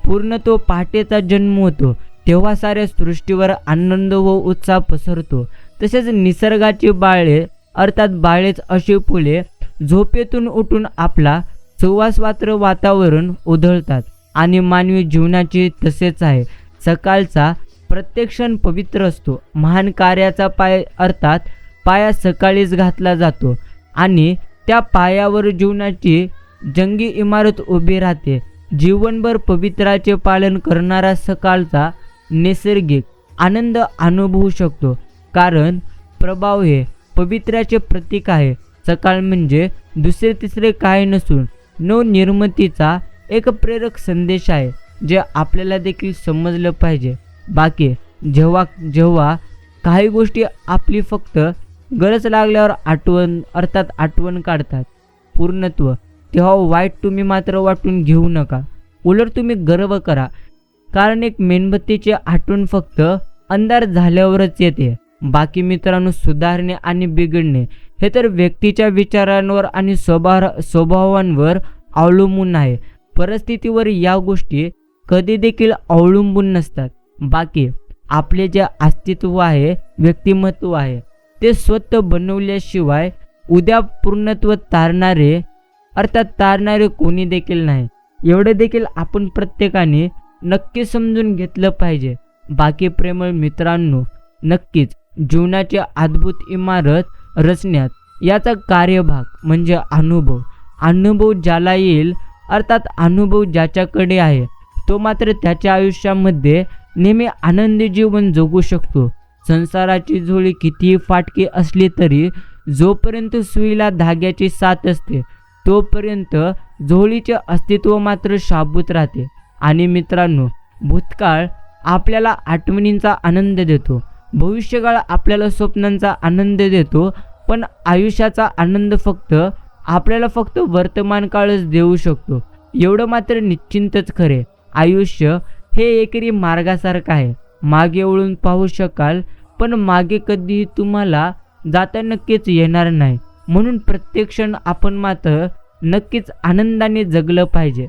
पूर्णत्व पहाटेचा जन्म होतो, तेव्हा साऱ्या सृष्टीवर आनंद व उत्साह पसरतो. तसेच निसर्गाची बाळेच अशी फुले झोपेतून उठून आपला सुवासपात्र वातावरण उधळतात आणि मानवी जीवनाचे तसेच आहे. सकाळचा प्रत्येक क्षण पवित्र असतो. महान कार्याचा पाय अर्थात पाया सकाळीच घातला जातो आणि त्या पायावर जीवनाची जंगी इमारत उभी राहते. जीवनभर पवित्राचे पालन करणारा सकाळचा नैसर्गिक आनंद अनुभवू शकतो, कारण प्रभाव हे पवित्राचे प्रतीक आहे. सकाळ म्हणजे दुसरे तिसरे काय नसून नवनिर्मितीचा एक प्रेरक संदेश आहे, जे आपल्याला देखील समजलं पाहिजे. बाकी जेव्हा जेव्हा काही गोष्टी आपली फक्त गरज लागल्यावर आठवण काढतात पूर्णत्व, तेव्हा वाईट तुम्ही मात्र वाटून घेऊ नका. उलट तुम्ही गर्व करा, कारण एक मेणबत्तीची आठवण फक्त अंधार झाल्यावरच येते. बाकी मित्रांनो, सुधारणे आणि बिघडणे हे तर व्यक्तीच्या विचारांवर आणि स्वभावांवर अवलंबून आहे. परिस्थितीवर या गोष्टी कधी देखील अवलंबून नसतात. बाकी आपले जे अस्तित्व आहे, व्यक्तिमत्व आहे, ते स्वतः बनवल्याशिवाय उद्या पूर्णत्व तारणारे कोणी देखील नाही. एवढे देखील आपण प्रत्येकाने नक्की समजून घेतलं पाहिजे. बाकी प्रेमळ मित्रांनो, नक्कीच जीवनाची अद्भुत इमारत रचण्यात याचा कार्यभाग म्हणजे अनुभव ज्याला येईल, अर्थात अनुभव ज्याच्याकडे आहे, तो मात्र त्याच्या आयुष्यामध्ये नेहमी आनंदी जीवन जगू शकतो. संसाराची झोळी कितीही फाटकी असली तरी जोपर्यंत सुईला धाग्याची साथ असते, तोपर्यंत झोळीचे अस्तित्व मात्र शाबूत राहते. आणि मित्रांनो, भूतकाळ आपल्याला आठवणींचा आनंद देतो, भविष्यकाळ आपल्याला स्वप्नांचा आनंद देतो, पण आयुष्याचा आनंद आपल्याला फक्त वर्तमान काळच देऊ शकतो. एवढं मात्र निश्चिंतच खरे. आयुष्य हे एकेरी मार्गासारखं आहे. मागे वळून पाहू शकाल, पण मागे कधीही तुम्हाला जाता नक्कीच येणार नाही. म्हणून प्रत्येक क्षण आपण मात्र नक्कीच आनंदाने जगलं पाहिजे.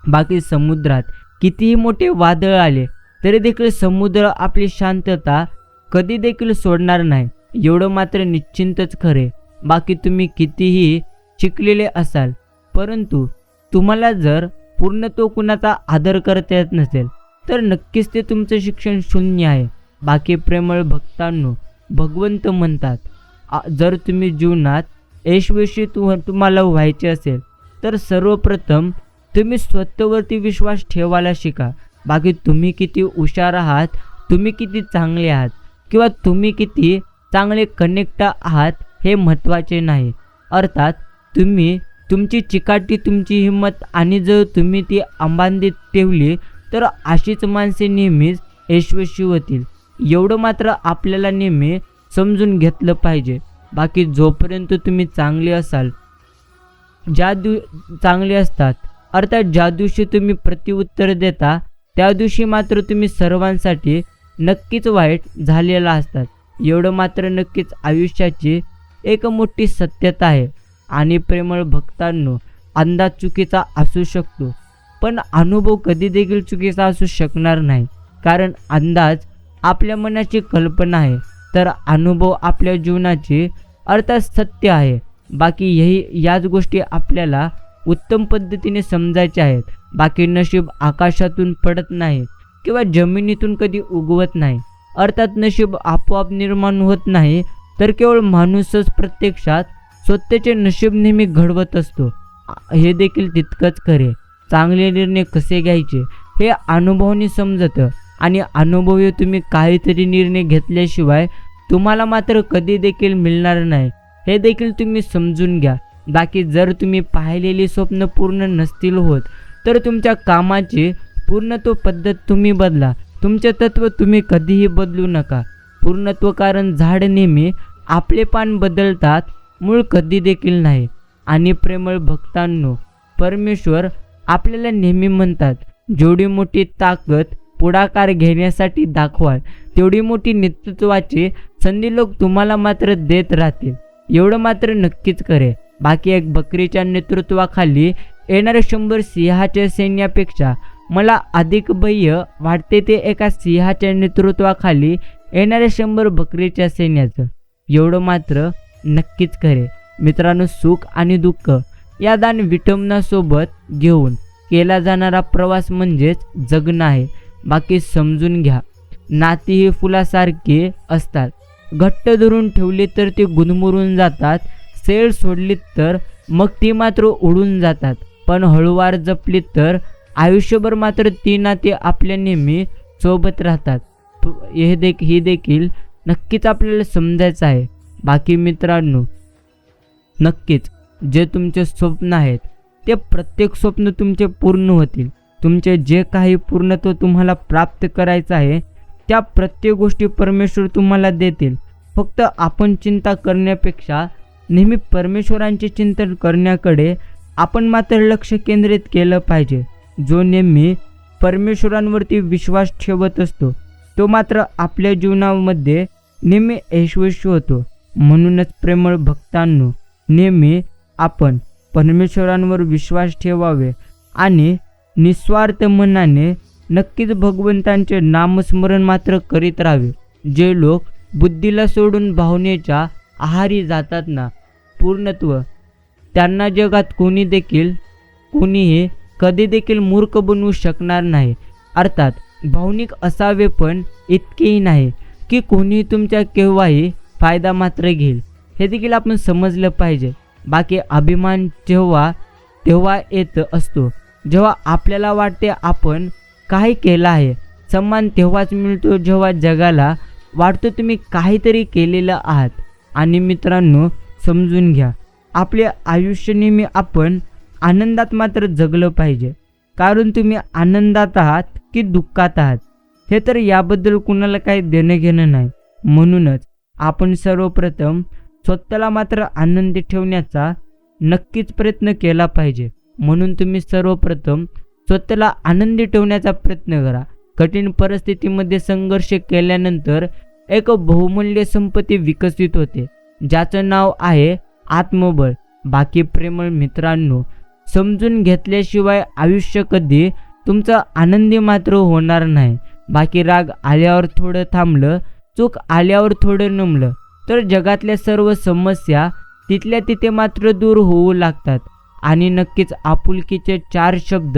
बाकी समुद्रात कितीही मोठे वादळ आले तरी देखील समुद्र आपली शांतता कधी देखील सोडणार नाही, एवढं मात्र निश्चिंतच खरे. बाकी तुम्ही कितीही शिकलेले असाल, परंतु तुम्हाला जर पूर्णत्व कुणाचा आदर करता येत नसेल, तर नक्कीच ते तुमचं शिक्षण शून्य आहे. बाकी प्रेमळ भक्तांनो, भगवंत म्हणतात, जर तुम्ही जीवनात यशस्वी तुम्हाला व्हायचे असेल, तर सर्वप्रथम तुम्ही स्वतःवरती विश्वास ठेवायला शिका. बाकी तुम्ही किती हुशार आहात, तुम्ही किती चांगले आहात किंवा तुम्ही किती चांगले कनेक्ट आहात हे महत्त्वाचे नाही. अर्थात तुम्ही तुमची चिकाटी, तुमची हिंमत आणि जर तुम्ही ती अंबांदीत ठेवली तर अशीच माणसे नेहमीच यशस्वी होतील, एवढं मात्र आपल्याला नेहमी समजून घेतलं पाहिजे. बाकी जोपर्यंत तुम्ही चांगले असाल, चांगले असतात, अर्थात ज्या दिवशी तुम्ही प्रत्युत्तर देता त्या दिवशी मात्र तुम्ही सर्वांसाठी नक्कीच वाईट झालेला असतात, एवढं मात्र नक्कीच आयुष्याची एक मोठी सत्यता आहे. आणि प्रेमळ भक्तांनो, अंदाज चुकीचा असू शकतो, पण अनुभव कधी देखील चुकीचा असू शकणार नाही. कारण अंदाज आपल्या मनाची कल्पना आहे, तर अनुभव आपल्या जीवनाची अर्थात सत्य आहे. बाकी याच गोष्टी आपल्याला उत्तम पद्धतीने समजायच्या आहेत. बाकी नशीब आकाशातून पडत नाही किंवा जमिनीतून कधी उगवत नाही. अर्थात नशीब आपोआप निर्माण होत नाही, तर केवळ माणूसच प्रत्यक्षात स्वतःचे नशीब नेहमी घडवत असतो. हे देखील तितकंच खरे. चांगले निर्णय कसे घ्यायचे हे अनुभवाने समजतं, आणि अनुभव तुम्ही काहीतरी निर्णय घेतल्याशिवाय तुम्हाला मात्र कधी देखील मिळणार नाही, हे देखील तुम्ही समजून घ्या. बाकी जर तुम्ही पाहिलेली स्वप्न पूर्ण नसतील होत, तर तुमच्या कामाची पूर्णत्व पद्धत तुम्ही बदला. तुमचे तत्व तुम्ही कधीही बदलू नका. पूर्णत्व, कारण झाड नेहमी आपले पान बदलतात, मूळ कधी देखील नाही. आणि प्रेमळ भक्तांनो, परमेश्वर आपल्याला नेहमी म्हणतात, जेवढी मोठी ताकद पुढाकार घेण्यासाठी दाखवाल, तेवढी मोठी नेतृत्वाची संधी लोक तुम्हाला मात्र देत राहतील, एवढं मात्र नक्कीच करे. बाकी एक बकरीच्या नेतृत्वाखाली येणाऱ्या 100 सिंहाच्या सैन्यापेक्षा मला अधिक भय्य वाटते ते एका सिंहाच्या नेतृत्वाखाली येणाऱ्या 100 बकरीच्या सैन्याचं, एवढं मात्र नक्कीच खरे. मित्रांनो, सुख आणि दुःख या दान विटंबनासोबत घेऊन केला जाणारा प्रवास म्हणजेच जगणं आहे. बाकी समजून घ्या, नाती ही फुलासारखी असतात. घट्ट धरून ठेवली तर ती गुदमरून जातात, सेल सोडली तर मग ती मात्र उडून जातात. पण हळूवार जपली तर आयुष्यभर मात्र ती नाती आपल्या नेहमी सोबत राहतात. ही देखील नक्कीच आपल्याला समजायचं आहे. बाकी मित्रांनो, नक्कीच जे तुमचे स्वप्न आहेत ते प्रत्येक स्वप्न तुमचे पूर्ण होतील. तुमचे जे काही पूर्णत्व तुम्हाला प्राप्त करायचं आहे त्या प्रत्येक गोष्टी परमेश्वर तुम्हाला देतील. फक्त आपण चिंता करण्यापेक्षा नेहमी परमेश्वरांचे चिंतन करण्याकडे आपण मात्र लक्ष केंद्रित केलं पाहिजे. जो नेहमी परमेश्वरांवरती विश्वास ठेवत असतो तो मात्र आपल्या जीवनामध्ये नेहमी यशस्वी होतो. म्हणूनच प्रेमळ भक्तांनो, नेहमी आपण परमेश्वरांवर विश्वास ठेवावे आणि निस्वार्थ मनाने नक्कीच भगवंतांचे नामस्मरण मात्र करीत राहावे. जे लोक बुद्धीला सोडून भावनेच्या आहारी जातात ना, पूर्णत्व त्यांना जगात कोणीही कधी देखील मूर्ख बनवू शकणार नाही. अर्थात भावनिक असावे, पण इतकेही नाही की कोणीही तुमच्या केव्हाही फायदा मात्र घेईल. हे देखील आपण समजलं पाहिजे. बाकी अभिमान तेव्हा येत असतो जेव्हा आपल्याला वाटते आपण काही केलं आहे. सन्मान तेव्हाच मिळतो जेव्हा जगाला वाटतं तुम्ही काहीतरी केलेलं आहात. आणि मित्रांनो, समजून घ्या, आपले आयुष्य नेहमी आपण आनंदात मात्र जगलं पाहिजे. कारण तुम्ही आनंदात आहात की दुःखात आहात हे तर याबद्दल कुणाला काही देणं घेणं नाही. म्हणूनच आपण सर्वप्रथम स्वतःला मात्र आनंदी ठेवण्याचा नक्कीच प्रयत्न केला पाहिजे. म्हणून तुम्ही सर्वप्रथम स्वतःला आनंदी ठेवण्याचा प्रयत्न करा. कठीण परिस्थितीमध्ये संघर्ष केल्यानंतर एक बहुमूल्य संपत्ती विकसित होते, ज्याचं नाव आहे आत्मबळ. बाकी प्रेमळ मित्रांनो, समजून घेतल्याशिवाय आयुष्य कधी तुमचं आनंदी मात्र होणार नाही. बाकी राग आल्यावर थोडं थांबलं, चूक आल्यावर थोडं नमलं तर जगातल्या सर्व समस्या तिथल्या तिथे मात्र दूर होऊ लागतात. आणि नक्कीच आपुलकीचे 4 शब्द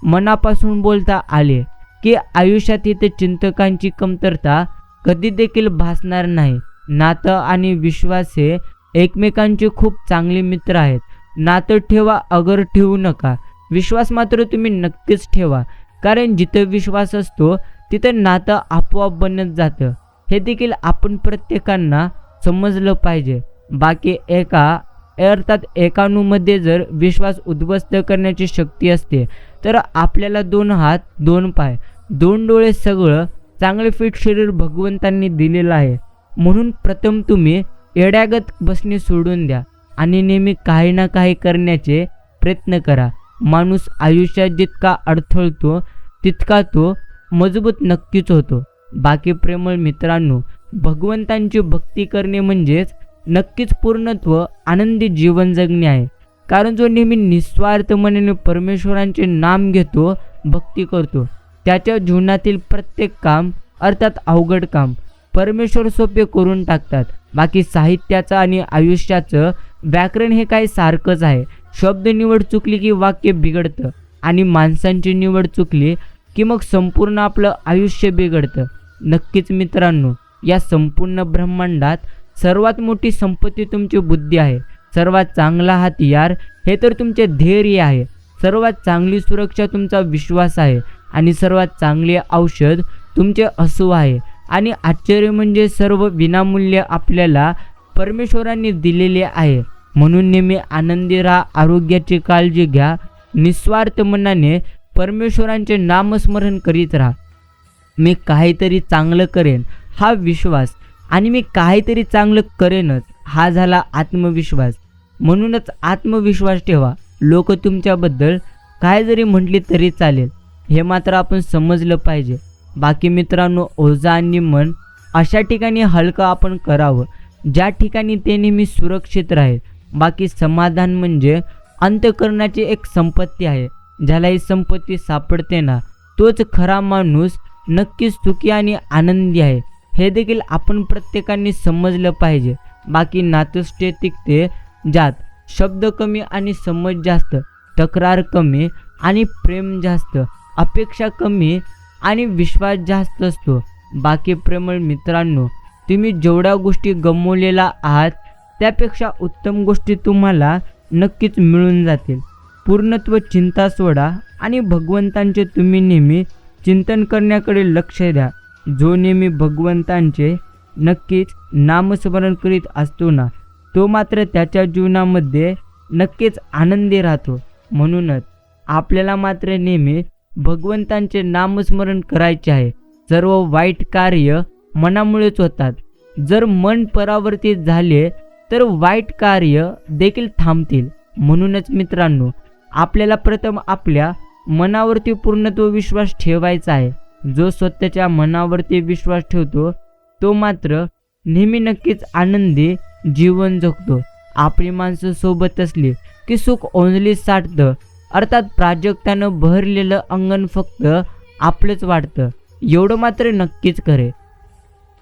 मनापासून बोलता आले की आयुष्यात इथे चिंतकांची कमतरता कधी देखील भासणार नाही. नातं आणि विश्वास हे एकमेकांचे खूप चांगले मित्र आहेत. नातं ठेवा, अगर ठेवू नका. विश्वास मात्र तुम्ही नक्कीच ठेवा, कारण जिथं विश्वास असतो तिथं नातं आपोआप बनत जातं. हे देखील आपण प्रत्येकांना समजलं पाहिजे. बाकी एकाणूमध्ये जर विश्वास उद्ध्वस्त करण्याची शक्ती असते तर आपल्याला 2 हात, 2 पाय, 2 डोळे, सगळं चांगले फिट शरीर भगवंतांनी दिलेलं आहे. म्हणून प्रथम तुम्ही येड्यागत बसणे सोडून द्या आणि नेहमी काही ना काही करण्याचे प्रयत्न करा. माणूस आयुष्यात जितका अडथळतो तितका तो मजबूत नक्कीच होतो. बाकी प्रेमळ मित्रांनो, भगवंतांची भक्ती करणे म्हणजेच नक्कीच पूर्णत्व, आनंदी जीवन जगणे आहे. कारण जो नेहमी निस्वार्थ मनाने परमेश्वरांचे नाम घेतो, भक्ती करतो, त्याच्या जीवनातील प्रत्येक काम, अर्थात अवघड काम, परमेश्वर सोपे करून टाकतात. बाकी साहित्याचं आणि आयुष्याचं व्याकरण हे काही सारखंच आहे. शब्द निवड चुकली की वाक्य बिघडतं आणि माणसांची निवड चुकली की मग संपूर्ण आपलं आयुष्य बिघडतं. नक्कीच मित्रांनो, या संपूर्ण ब्रह्मांडात सर्वात मोठी संपत्ती तुमची बुद्धी आहे. सर्वात चांगला हतियार हे तर तुमचे धैर्य आहे. सर्वात चांगली सुरक्षा तुमचा विश्वास आहे आणि सर्वात चांगले औषध तुमचे हसू आहे. आणि आश्चर्य म्हणजे सर्व विनामूल्य आपल्याला परमेश्वरांनी दिलेले आहे. म्हणून नेहमी आनंदी राहा, आरोग्याची काळजी घ्या, निस्वार्थ मनाने परमेश्वरांचे नामस्मरण करीत राहा. मी काहीतरी चांगलं करेन हा विश्वास आणि मी काहीतरी चांगलं करेनच हा झाला आत्मविश्वास. म्हणूनच आत्मविश्वास ठेवा. लोक तुमच्याबद्दल काय जरी म्हटली तरी चालेल, हे मात्र आपण समजलं पाहिजे. बाकी मित्रांनो, ओझं आणि मन अशा ठिकाणी हलकं आपण करावं ज्या ठिकाणी ते नेहमी सुरक्षित राहील. बाकी समाधान म्हणजे अंतःकरणाची एक संपत्ती आहे. ज्याला ही संपत्ती सापडते ना, तोच खरा माणूस नक्कीच सुखी आणि आनंदी आहे. हे देखील आपण प्रत्येकाने समजलं पाहिजे. बाकी नातुष्टे टिकते ज्यात शब्द कमी आणि समज जास्त, तक्रार कमी आणि प्रेम जास्त, अपेक्षा कमी आणि विश्वास जास्त असतो. बाकी प्रेमळ मित्रांनो, तुम्ही जेवढ्या गोष्टी गमावलेल्या आहात त्यापेक्षा उत्तम गोष्टी तुम्हाला नक्कीच मिळून जातील. पूर्णत्व चिंता सोडा आणि भगवंतांचे तुम्ही नेहमी चिंतन करण्याकडे लक्ष द्या. जो नेहमी भगवंतांचे नक्कीच नामस्मरण करीत असतो ना, तो मात्र त्याच्या जीवनामध्ये नक्कीच आनंदी राहतो. म्हणूनच आपल्याला मात्र नेहमी भगवंतांचे नामस्मरण करायचे आहे. सर्व वाईट कार्य मनामुळेच होतात. जर मन परावर्तित झाले तर वाईट कार्य देखील थांबतील. म्हणूनच मित्रांनो, आपल्याला प्रथम आपल्या मनावरती पूर्णत्व विश्वास ठेवायचा आहे. जो स्वतःच्या मनावरती विश्वास ठेवतो तो मात्र नेहमी नक्कीच आनंदी जीवन जगतो. आपली माणसं सोबत असली की सुख ओंजली साठतं. अर्थात प्राजक्तानं बहरलेलं अंगण फक्त आपलंच वाटतं, एवढं मात्र नक्कीच खरे.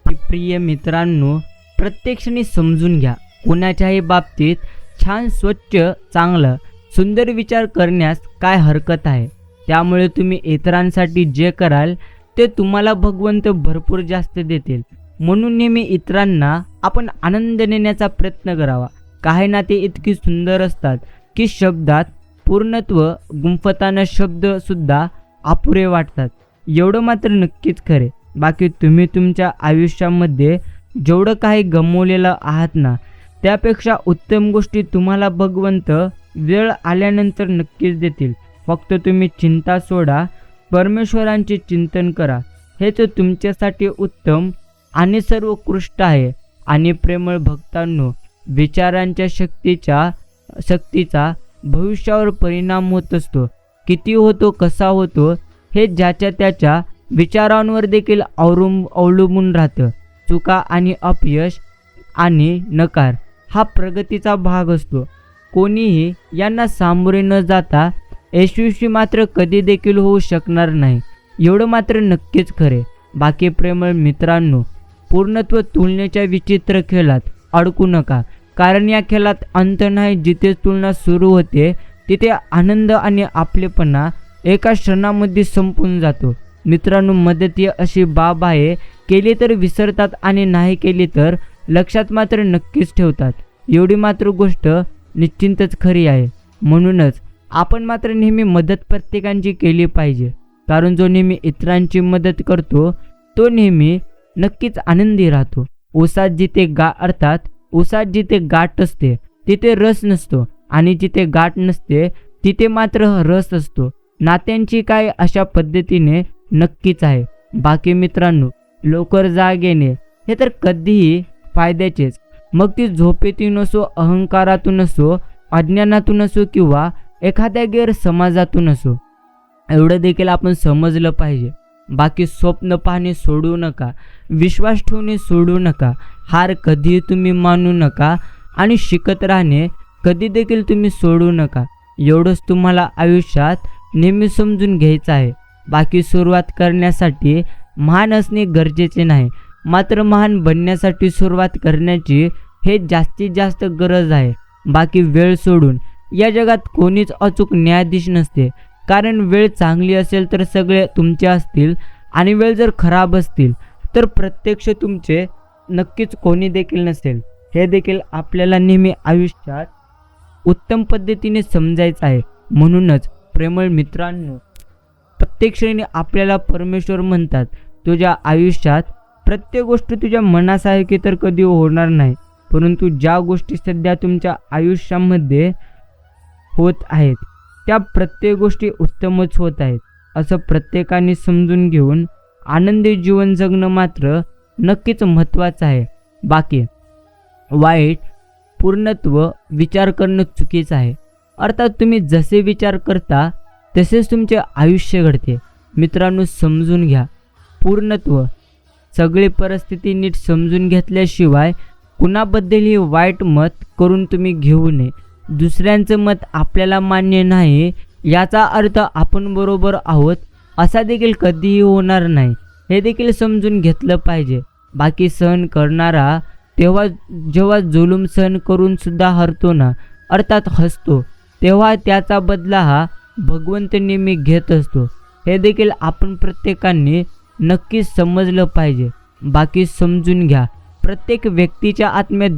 प्रिय मित्रांनो, प्रत्येक क्षणी समजून घ्या, कोणाच्याही बाबतीत छान, स्वच्छ, चांगलं, सुंदर विचार करण्यास काय हरकत आहे. त्यामुळे तुम्ही इतरांसाठी जे कराल ते तुम्हाला भगवंत भरपूर जास्त देतील. म्हणून नेहमी इतरांना आपण आनंद देण्याचा प्रयत्न करावा. काही नाते इतकी सुंदर असतात की शब्दात पूर्णत्व गुंफताना शब्दसुद्धा अपुरे वाटतात, एवढं मात्र नक्कीच खरे. बाकी तुम्ही तुमच्या आयुष्यामध्ये जेवढं काही गमावलेलं आहात ना, त्यापेक्षा उत्तम गोष्टी तुम्हाला भगवंत वेळ आल्यानंतर नक्कीच देतील. फक्त तुम्ही चिंता सोडा, परमेश्वरांचे चिंतन करा. हेच तुमच्यासाठी उत्तम आणि सर्वोत्कृष्ट आहे. आणि प्रेमळ भक्तांनो, विचारांच्या शक्तीचा भविष्यावर परिणाम होत असतो. किती होतो, कसा होतो हे ज्याच्या त्याच्या विचारांवर देखील अवलंबून राहतं. चुका आणि अपयश आणि नकार हा प्रगतीचा भाग असतो. कोणीही यांना सामोरे न जाता यशस्वी मात्र कधी देखील होऊ शकणार नाही, एवढं मात्र नक्कीच खरे. बाकी प्रेमळ मित्रांनो, पूर्णत्व तुलनेच्या विचित्र खेळात अडकू नका, कारण या खेळात अंत नाही. जिथे तुलना सुरू होते तिथे आनंद आणि आपलेपणा एका क्षणामध्ये संपून जातो. मित्रांनो, मदत ही अशी बाब आहे, केली तर विसरतात आणि नाही केली तर लक्षात मात्र नक्कीच ठेवतात. एवढी मात्र गोष्ट निश्चितच खरी आहे. म्हणूनच आपण मात्र नेहमी मदत प्रत्येकांची केली पाहिजे, कारण जो नेहमी इतरांची मदत करतो तो नेहमी नक्कीच आनंदी राहतो. ऊसात जिथे गाठ असते तिथे रस नसतो, आणि जिथे गाठ नसते तिथे मात्र रस असतो. नात्यांची काय अशा पद्धतीने नक्कीच आहे. बाकी मित्रांनो, लवकर जाग येणे हे तर कधीही फायद्याचेच. मग ती झोपेतून असो, अहंकारातून असो, अज्ञानातून असो किंवा एखाद्या गैरसमाजातून असो, एवढं देखील आपण समजलं पाहिजे. बाकी स्वप्न पाहणे सोडू नका, विश्वास ठेवणे सोडू नका, हार कधीही तुम्ही मानू नका आणि शिकत राहणे कधी देखील तुम्ही सोडू नका. एवढंच तुम्हाला आयुष्यात नेहमी समजून घ्यायचं आहे. बाकी सुरुवात करण्यासाठी महान असणे गरजेचे नाही, मात्र महान बनण्यासाठी सुरुवात करण्याची हे जास्तीत जास्त गरज आहे. बाकी वेळ सोडून या जगात कोणीच अचूक न्यायाधीश नसते, कारण वेळ चांगली असेल तर सगळे तुमचे असतील, आणि वेळ जर खराब असतील तर प्रत्यक्ष तुमचे नक्कीच कोणी देखील नसेल. हे देखील आपल्याला नेहमी आयुष्यात उत्तम पद्धतीने समजायचं आहे. म्हणूनच प्रेमळ मित्रांनो, प्रत्येक क्षणी आपल्याला परमेश्वर म्हणतात, तुझ्या आयुष्यात प्रत्येक गोष्ट तुझ्या मनासारखी तर कधी होणार नाही, परंतु ज्या गोष्टी सध्या तुमच्या आयुष्यामध्ये होत आहेत त्या प्रत्येक गोष्टी उत्तमच होत आहेत, असं प्रत्येकाने समजून घेऊन आनंदी जीवन जगणं मात्र नक्कीच महत्त्वाचं आहे. बाकी वाईट पूर्णत्व विचार करणं चुकीचं आहे. अर्थात तुम्ही जसे विचार करता तसेच तुमचे आयुष्य घडते. मित्रांनो, समजून घ्या, पूर्णत्व सगळी परिस्थिती नीट समजून घेतल्याशिवाय कुणाबद्दलही वाईट मत करून तुम्ही घेऊ नये. दुसऱ्यांचं मत आपल्याला मान्य नाही याचा अर्थ आपण बरोबर आहोत असा देखील कधीही होणार नाही, हे देखील समजून घेतलं पाहिजे. बाकी सहन करणारा तेव्हा जेव्हा जुलूम सहन करून सुद्धा हरतो ना, अर्थात हसतो, तेव्हा त्याचा बदला हा भगवंत नेहमी घेत असतो. हे देखील आपण प्रत्येकाने नक्कीच समजलं पाहिजे. बाकी समजून घ्या, प्रत्येक व्यक्तीच्या आत्म्यात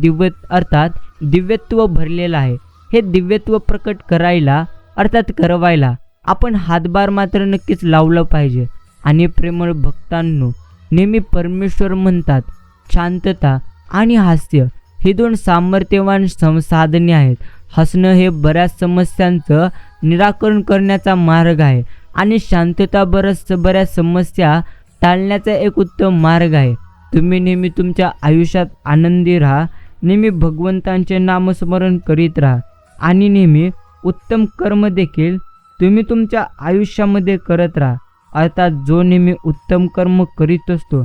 दिव्यत्व भरलेलं आहे. हे दिव्यत्व प्रकट करायला अर्थात करवायला आपण हातभार मात्र नक्कीच लावलं पाहिजे. आणि प्रेमळ भक्तांनो, नेहमी परमेश्वर म्हणतात शांतता आणि हास्य ही 2 सामर्थ्यवान साधने आहेत. हसणं हे बऱ्याच समस्यांचं निराकरण करण्याचा मार्ग आहे आणि शांतता बऱ्याच समस्या टाळण्याचा एक उत्तम मार्ग आहे. तुम्ही नेहमी तुमच्या आयुष्यात आनंदी राहा, नेहमी भगवंतांचे नामस्मरण करीत राहा आणि नेहमी उत्तम कर्म देखील तुम्ही तुमच्या आयुष्यामध्ये करत राहा. अर्थात जो नेहमी उत्तम कर्म करीत असतो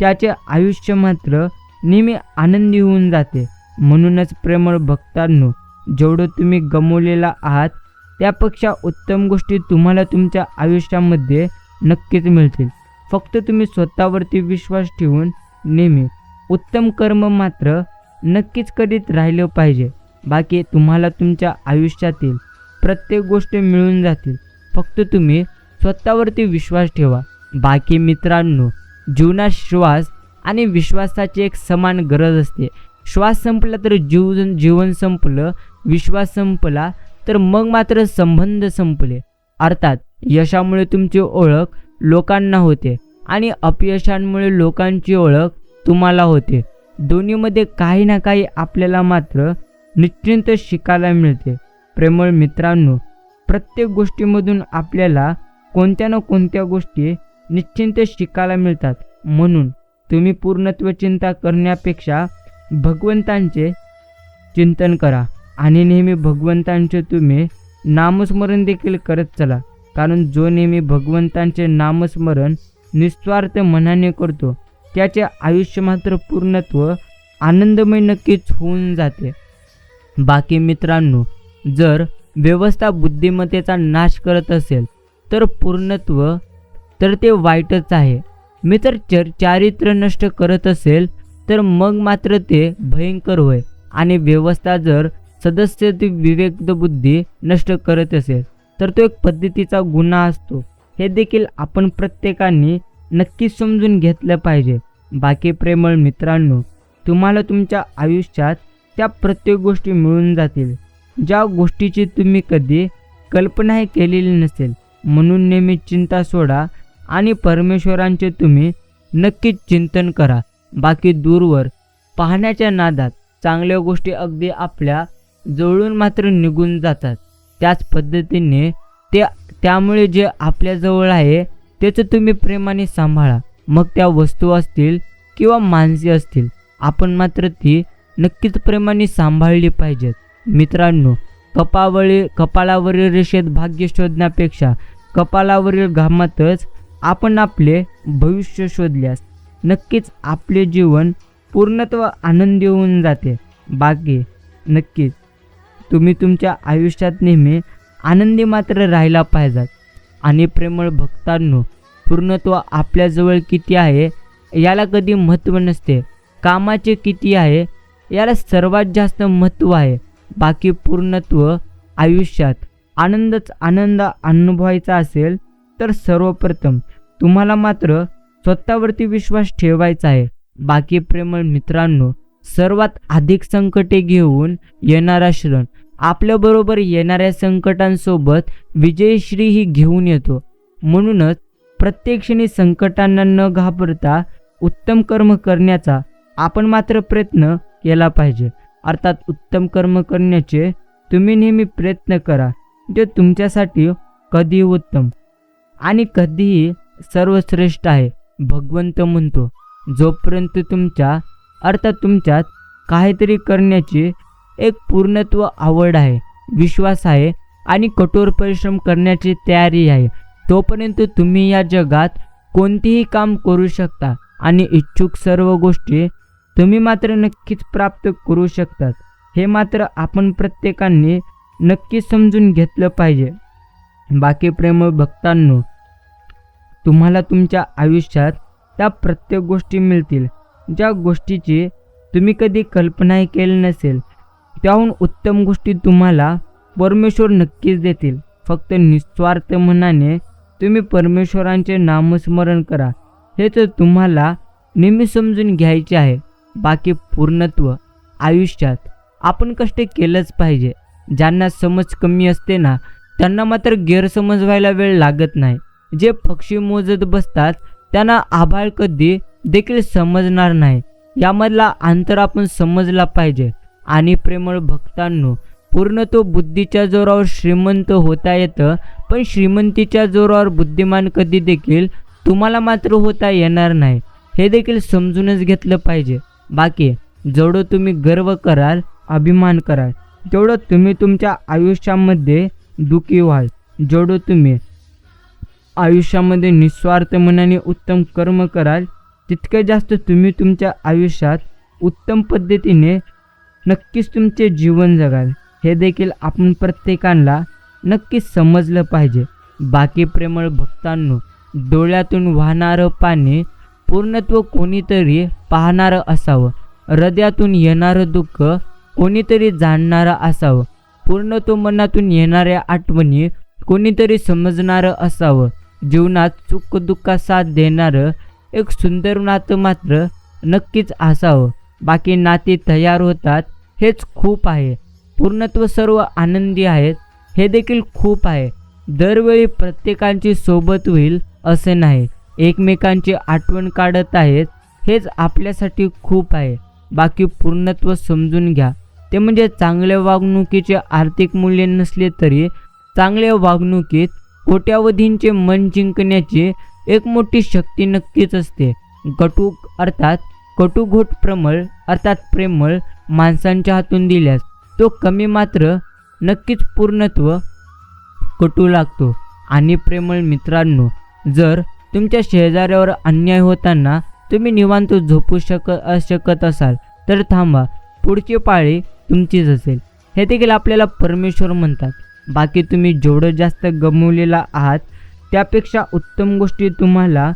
त्याचे आयुष्य मात्र नेहमी आनंदी होऊन जाते. म्हणूनच प्रेमळ भक्तांनो, जेवढं तुम्ही गमावलेला आहात त्यापेक्षा उत्तम गोष्टी तुम्हाला तुमच्या आयुष्यामध्ये नक्कीच मिळतील. फक्त तुम्ही स्वतःवरती विश्वास ठेवून नेहमी उत्तम कर्म मात्र नक्कीच करीत राहिलं पाहिजे. बाकी तुम्हाला तुमच्या आयुष्यातील प्रत्येक गोष्ट मिळून जातील. फक्त तुम्ही स्वतःवरती विश्वास ठेवा. बाकी मित्रांनो, जीवनात श्वास आणि विश्वासाची एक समान गरज असते. श्वास संपला तर जीवन संपलं, विश्वास संपला तर मग मात्र संबंध संपले. अर्थात यशामुळे तुमची ओळख लोकांना होते आणि अपयशांमुळे लोकांची ओळख तुम्हाला होते. दोन्हीमध्ये काही ना काही आपल्याला मात्र निश्चिंत शिकायला मिळते. प्रेमळ मित्रांनो, प्रत्येक गोष्टीमधून आपल्याला कोणत्या ना कोणत्या गोष्टी निश्चिंत शिकायला मिळतात. म्हणून तुम्ही पूर्णत्व चिंता करण्यापेक्षा भगवंतांचे चिंतन करा आणि नेहमी भगवंतांचे तुम्ही नामस्मरण देखील करत चला. कारण जो नेहमी भगवंतांचे नामस्मरण निस्वार्थ मनाने करतो त्याचे आयुष्य मात्र पूर्णत्व आनंदमय नक्कीच होऊन जाते. बाकी मित्रांनो, जर व्यवस्था बुद्धिमत्तेचा नाश करत असेल तर पूर्णत्व तर ते वाईटच आहे. मी तर चारित्र्य नष्ट करत असेल तर मग मात्र ते भयंकर होय. आणि व्यवस्था जर सदस्य विवेक बुद्धी नष्ट करत असेल तर तो एक पद्धतीचा गुन्हा असतो. हे देखील आपण प्रत्येकाने नक्कीच समजून घेतलं पाहिजे. बाकी प्रेमळ मित्रांनो, तुम्हाला तुमच्या आयुष्यात त्या प्रत्येक गोष्टी मिळून जातील ज्या गोष्टीची तुम्ही कधी कल्पनाही केलेली नसेल. म्हणून नेहमी चिंता सोडा आणि परमेश्वरांचे तुम्ही नक्कीच चिंतन करा. बाकी दूरवर पाहण्याच्या नादात चांगल्या गोष्टी अगदी आपल्या जवळून मात्र निघून जातात. त्याच पद्धतीने त्यामुळे जे आपल्या जवळ आहे त्याचं तुम्ही प्रेमाने सांभाळा. मग त्या वस्तू असतील किंवा माणसे असतील, आपण मात्र ती नक्कीच प्रेमाने सांभाळली पाहिजेत. मित्रांनो, कपाळावरील रेषेत भाग्य शोधण्यापेक्षा कपाळावरील घामातच आपण आपले भविष्य शोधल्यास नक्कीच आपले जीवन पूर्णत्व आनंदी होऊन जाते. बाकी नक्कीच तुम्ही तुमच्या आयुष्यात नेहमी आनंदी मात्र राहायला पाहिजेत. आणि प्रेमळ भक्तांनो, पूर्णत्व आपल्याजवळ किती आहे याला कधी महत्त्व नसते, कामाचे किती आहे याला सर्वात जास्त महत्त्व आहे. बाकी पूर्णत्व आयुष्यात आनंद अनुभवायचा असेल तर सर्वप्रथम तुम्हाला मात्र स्वतःवरती विश्वास ठेवायचा आहे. बाकी प्रेमळ मित्रांनो, सर्वात अधिक संकटे घेऊन येणारा क्षण आपल्याबरोबर येणाऱ्या संकटांसोबत विजयश्रीही घेऊन येतो. म्हणूनच प्रत्येक क्षणी संकटांना न घाबरता उत्तम कर्म करण्याचा आपण मात्र प्रयत्न केला पाहिजे. अर्थात उत्तम कर्म करण्याचे तुम्ही नेहमी प्रयत्न करा, जे तुमच्यासाठी कधीही उत्तम आणि कधीही सर्वश्रेष्ठ आहे. भगवंत म्हणतो, जोपर्यंत तुमच्यात काहीतरी करण्याची एक पूर्णत्व आवड आहे, विश्वास आहे आणि कठोर परिश्रम करण्याची तयारी आहे, तोपर्यंत तुम्ही या जगात कोणतेही काम करू शकता आणि इच्छुक सर्व गोष्टी तुम्ही मात्र नक्कीच प्राप्त करू शकतात. हे मात्र आपण प्रत्येकाने नक्की समजून घेतलं पाहिजे. बाकी प्रेमळ भक्तांनो, तुम्हाला तुमच्या आयुष्यात त्या प्रत्येक गोष्टी मिळतील ज्या गोष्टीची तुम्ही कधी कल्पनाही केली नसेल त्याहून उत्तम गोष्टी तुम्हाला परमेश्वर नक्कीच देतील. फक्त निस्वार्थ मनाने तुम्ही परमेश्वरांचे नामस्मरण करा. हे तर तुम्हाला नेहमी समजून घ्यायचे आहे. बाकी पूर्णत्व आयुष्यात आपण कष्ट केलंच पाहिजे. ज्यांना समज कमी असते ना त्यांना मात्र गैरसमज व्हायला वेळ लागत नाही. जे पक्षी मोजत बसतात त्यांना आभाळ कधी देखील समजणार नाही. यामधला अंतर आपण समजला पाहिजे. आणि प्रेमळ भक्तांनो, पूर्णत्व बुद्धीच्या जोरावर श्रीमंत होता येतं, पण श्रीमंतीच्या जोरावर बुद्धिमान कधी देखील तुम्हाला मात्र होता येणार नाही. हे देखील समजूनच घेतलं पाहिजे. बाकी जेवढं तुम्ही गर्व कराल, अभिमान कराल, तेवढं तुम्ही तुमच्या आयुष्यामध्ये दुःखी व्हाल. जेवढं तुम्ही आयुष्यामध्ये निस्वार्थ मनाने उत्तम कर्म कराल तितके जास्त तुम्ही तुमच्या आयुष्यात उत्तम पद्धतीने नक्कीच तुमचे जीवन जगाल. हे देखील आपण प्रत्येकाला नक्कीच समजलं पाहिजे. बाकी प्रेमळ भक्तांनो, डोळ्यातून वाहणारं पाणी पूर्णत्व कोणीतरी पाहणारं असावं. हृदयातून येणारं दुःख कोणीतरी जाणणारं असावं. पूर्णत्व मनातून येणाऱ्या आठवणी कोणीतरी समजणारं असावं. जीवनात सुख दुःखात साथ देणारं एक सुंदर नातं मात्र नक्कीच असावं. बाकी नाती तयार होतात हेच खूप आहे. पूर्णत्व सर्व आनंदी आहेत हे देखील खूप आहे. दरवेळी प्रत्येकांची सोबत होईल असे नाही. एकमेकांची आठवण काढत आहेत हेच आपल्यासाठी खूप आहे. बाकी पूर्णत्व समजून घ्या. ते म्हणजे चांगल्या वागणुकीचे आर्थिक मूल्य नसले तरी चांगल्या वागणुकीत कोट्यावधींचे मन जिंकण्याची एक मोठी शक्ती नक्कीच असते. कटुघोट प्रमळ अर्थात प्रेमळ माणसांच्या हातून दिल्यास तो कमी मात्र नक्कीच पूर्णत्व कटू लागतो. आणि प्रेमळ मित्रांनो, जर तुमच्या शेजाऱ्यावर अन्याय होताना तुम्ही निवांत झोपू शकत असाल तर थांबा, पुढची पाळी तुमचीच असेल. हे देखील आपल्याला परमेश्वर म्हणतात. बाकी तुम्ही जेवढं जास्त गमावलेला आहात त्यापेक्षा उत्तम गोष्टी तुम्हाला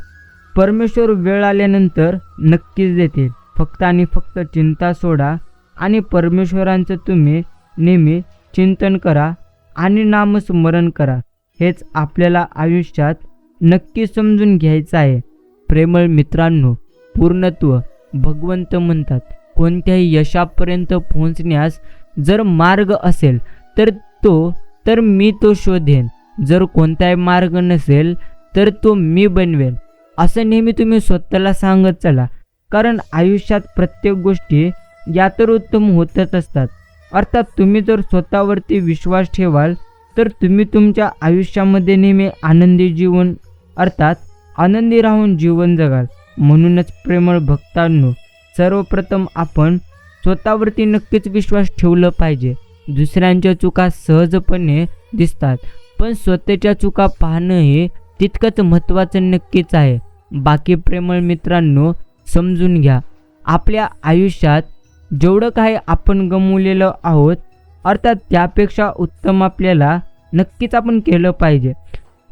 परमेश्वर वेळ आल्यानंतर नक्कीच देतील. फक्त आणि फक्त चिंता सोडा आणि परमेश्वरांचं तुम्ही नेहमी चिंतन करा आणि नामस्मरण करा. हेच आपल्याला आयुष्यात नक्की समजून घ्यायचं आहे. प्रेमळ मित्रांनो, पूर्णत्व भगवंत म्हणतात. कोणत्याही यशापर्यंत पोहोचण्यास जर मार्ग असेल तर मी तो शोधेन. जर कोणताही मार्ग नसेल तर तो मी बनवेन. असं नेहमी तुम्ही स्वतःला सांगत चला. कारण आयुष्यात प्रत्येक गोष्टी या तर उत्तम होतच असतात. अर्थात तुम्ही जर स्वतःवरती विश्वास ठेवाल तर तुम्ही तुमच्या आयुष्यामध्ये नेहमी आनंदी जीवन अर्थात आनंदी राहून जीवन जगाल. म्हणूनच प्रेमळ भक्तांनो, सर्वप्रथम आपण स्वतःवरती नक्कीच विश्वास ठेवला पाहिजे. दुसऱ्यांच्या चुका सहजपणे दिसतात, पण स्वतःच्या चुका पाहणं हे तितकंच महत्त्वाचं नक्कीच आहे. बाकी प्रेमळ मित्रांनो, समजून घ्या, आपल्या आयुष्यात जेवढं काही आपण गमावलेलं आहोत अर्थात त्यापेक्षा उत्तम आपल्याला नक्कीच आपण केलं पाहिजे.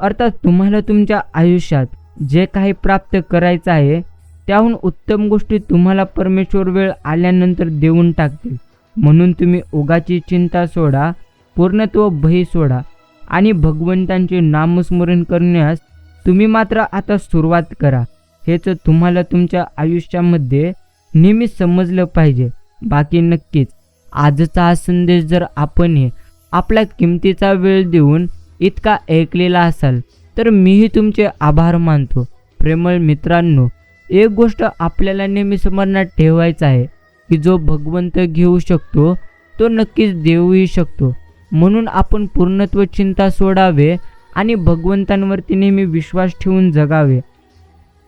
अर्थात तुम्हाला तुमच्या आयुष्यात जे काही प्राप्त करायचं आहे त्याहून उत्तम गोष्टी तुम्हाला परमेश्वर वेळ आल्यानंतर देऊन टाकतील. म्हणून तुम्ही उगाची चिंता सोडा, पूर्णत्व भय सोडा आणि भगवंतांचे नामस्मरण करण्यास तुम्ही मात्र आता सुरुवात करा. हेच तुम्हाला तुमच्या आयुष्यामध्ये नेहमी समजलं पाहिजे. बाकी नक्कीच आजचा हा संदेश जर आपण आपला किमतीचा वेळ देऊन इतका ऐकलेला असाल तर मीही तुमचे आभार मानतो. प्रेमळ मित्रांनो, एक गोष्ट आपल्याला नेहमी स्मरणात ठेवायचं आहे की जो भगवंत घेऊ शकतो तो नक्कीच देऊही शकतो. म्हणून आपण पूर्णत्व चिंता सोडावे आणि भगवंतांवरती नेहमी विश्वास ठेवून जगावे.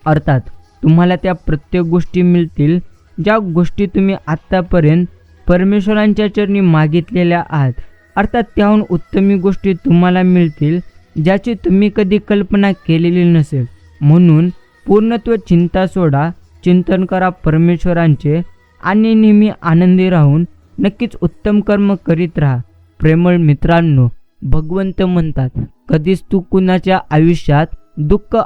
अर्थात तुम्हाला त्या प्रत्येक गोष्टी मिळतील ज्या गोष्टी तुम्ही आत्तापर्यंत परमेश्वरांच्या चरणी मागितलेल्या आहात. अर्थात त्याहून उत्तम गोष्टी तुम्हाला मिळतील ज्याची तुम्ही कधी कल्पना केलेली नसेल. म्हणून पूर्णत्व चिंता सोडा, चिंतन करा परमेश्वरांचे आणि नेहमी आनंदी राहून नक्कीच उत्तम कर्म करीत राहा. प्रेमळ मित्रांनो, भगवंत म्हणतात कधीच तू कुणाच्या आयुष्यात दुःख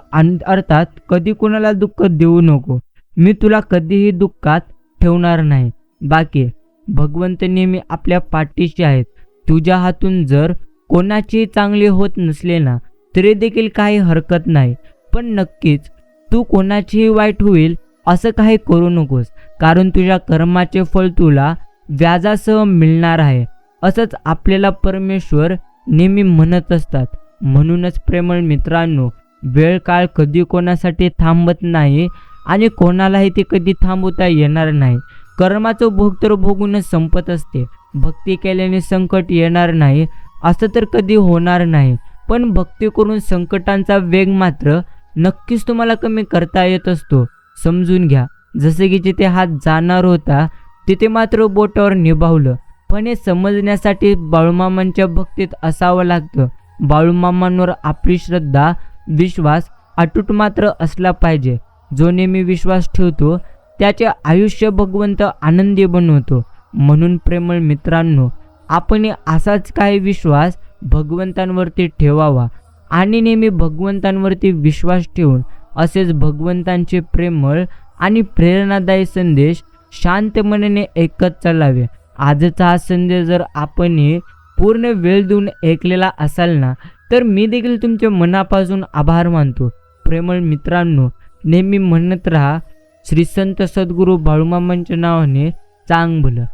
अर्थात कधी कुणाला दुःख देऊ नको. मी तुला कधीही दुःखात ठेवणार नाही. बाकी भगवंत नेहमी आपल्या पाठीशी आहेत. तुझ्या हातून जर कोणाची चांगली होत नसले ना तरी देखील काही हरकत नाही, पण नक्कीच तू कोणाचीही वाईट होईल असं काही करू नकोस, कारण तुझ्या कर्माचे फळ तुला व्याजासह मिळणार आहे, असंच आपल्याला परमेश्वर नेहमी म्हणत असतात. म्हणूनच प्रेमळ मित्रांनो, वेळ काळ कधी कोणासाठी थांबत नाही आणि कोणालाही ते कधी थांबवता येणार नाही. कर्माचं भोग तर भोगूनच संपत असते. भक्ती केल्याने संकट येणार नाही असं तर कधी होणार नाही, पण भक्ती करून संकटांचा वेग मात्र नक्कीच तुम्हाला कमी करता येत असतो. समजून घ्या, जसे की जिथे हात जाणार होता तिथे मात्र बोटावर निभावलं. पण हे समजण्यासाठी बाळूमामांच्या भक्तीत असावं लागतं. बाळूमामांवर आपली श्रद्धा विश्वास अटूट मात्र असला पाहिजे. जो नेहमी विश्वास ठेवतो त्याचे आयुष्य भगवंत आनंदी बनवतो. म्हणून प्रेमळ मित्रांनो, आपण असाच काही विश्वास भगवंतांवरती ठेवावा आणि नेहमी भगवंतांवरती विश्वास ठेवून असेच भगवंतांचे प्रेमळ आणि प्रेरणादायी संदेश शांत मनाने ऐकत चालावे. आजचा हा संदेश जर आपण पूर्ण वेळ देऊन ऐकलेला असाल ना तर मी देखील तुमच्या मनापासून आभार मानतो. प्रेमळ मित्रांनो, नेहमी म्हणत राहा, श्री संत सद्गुरू बाळूमामांच्या नावाने चांग भलं.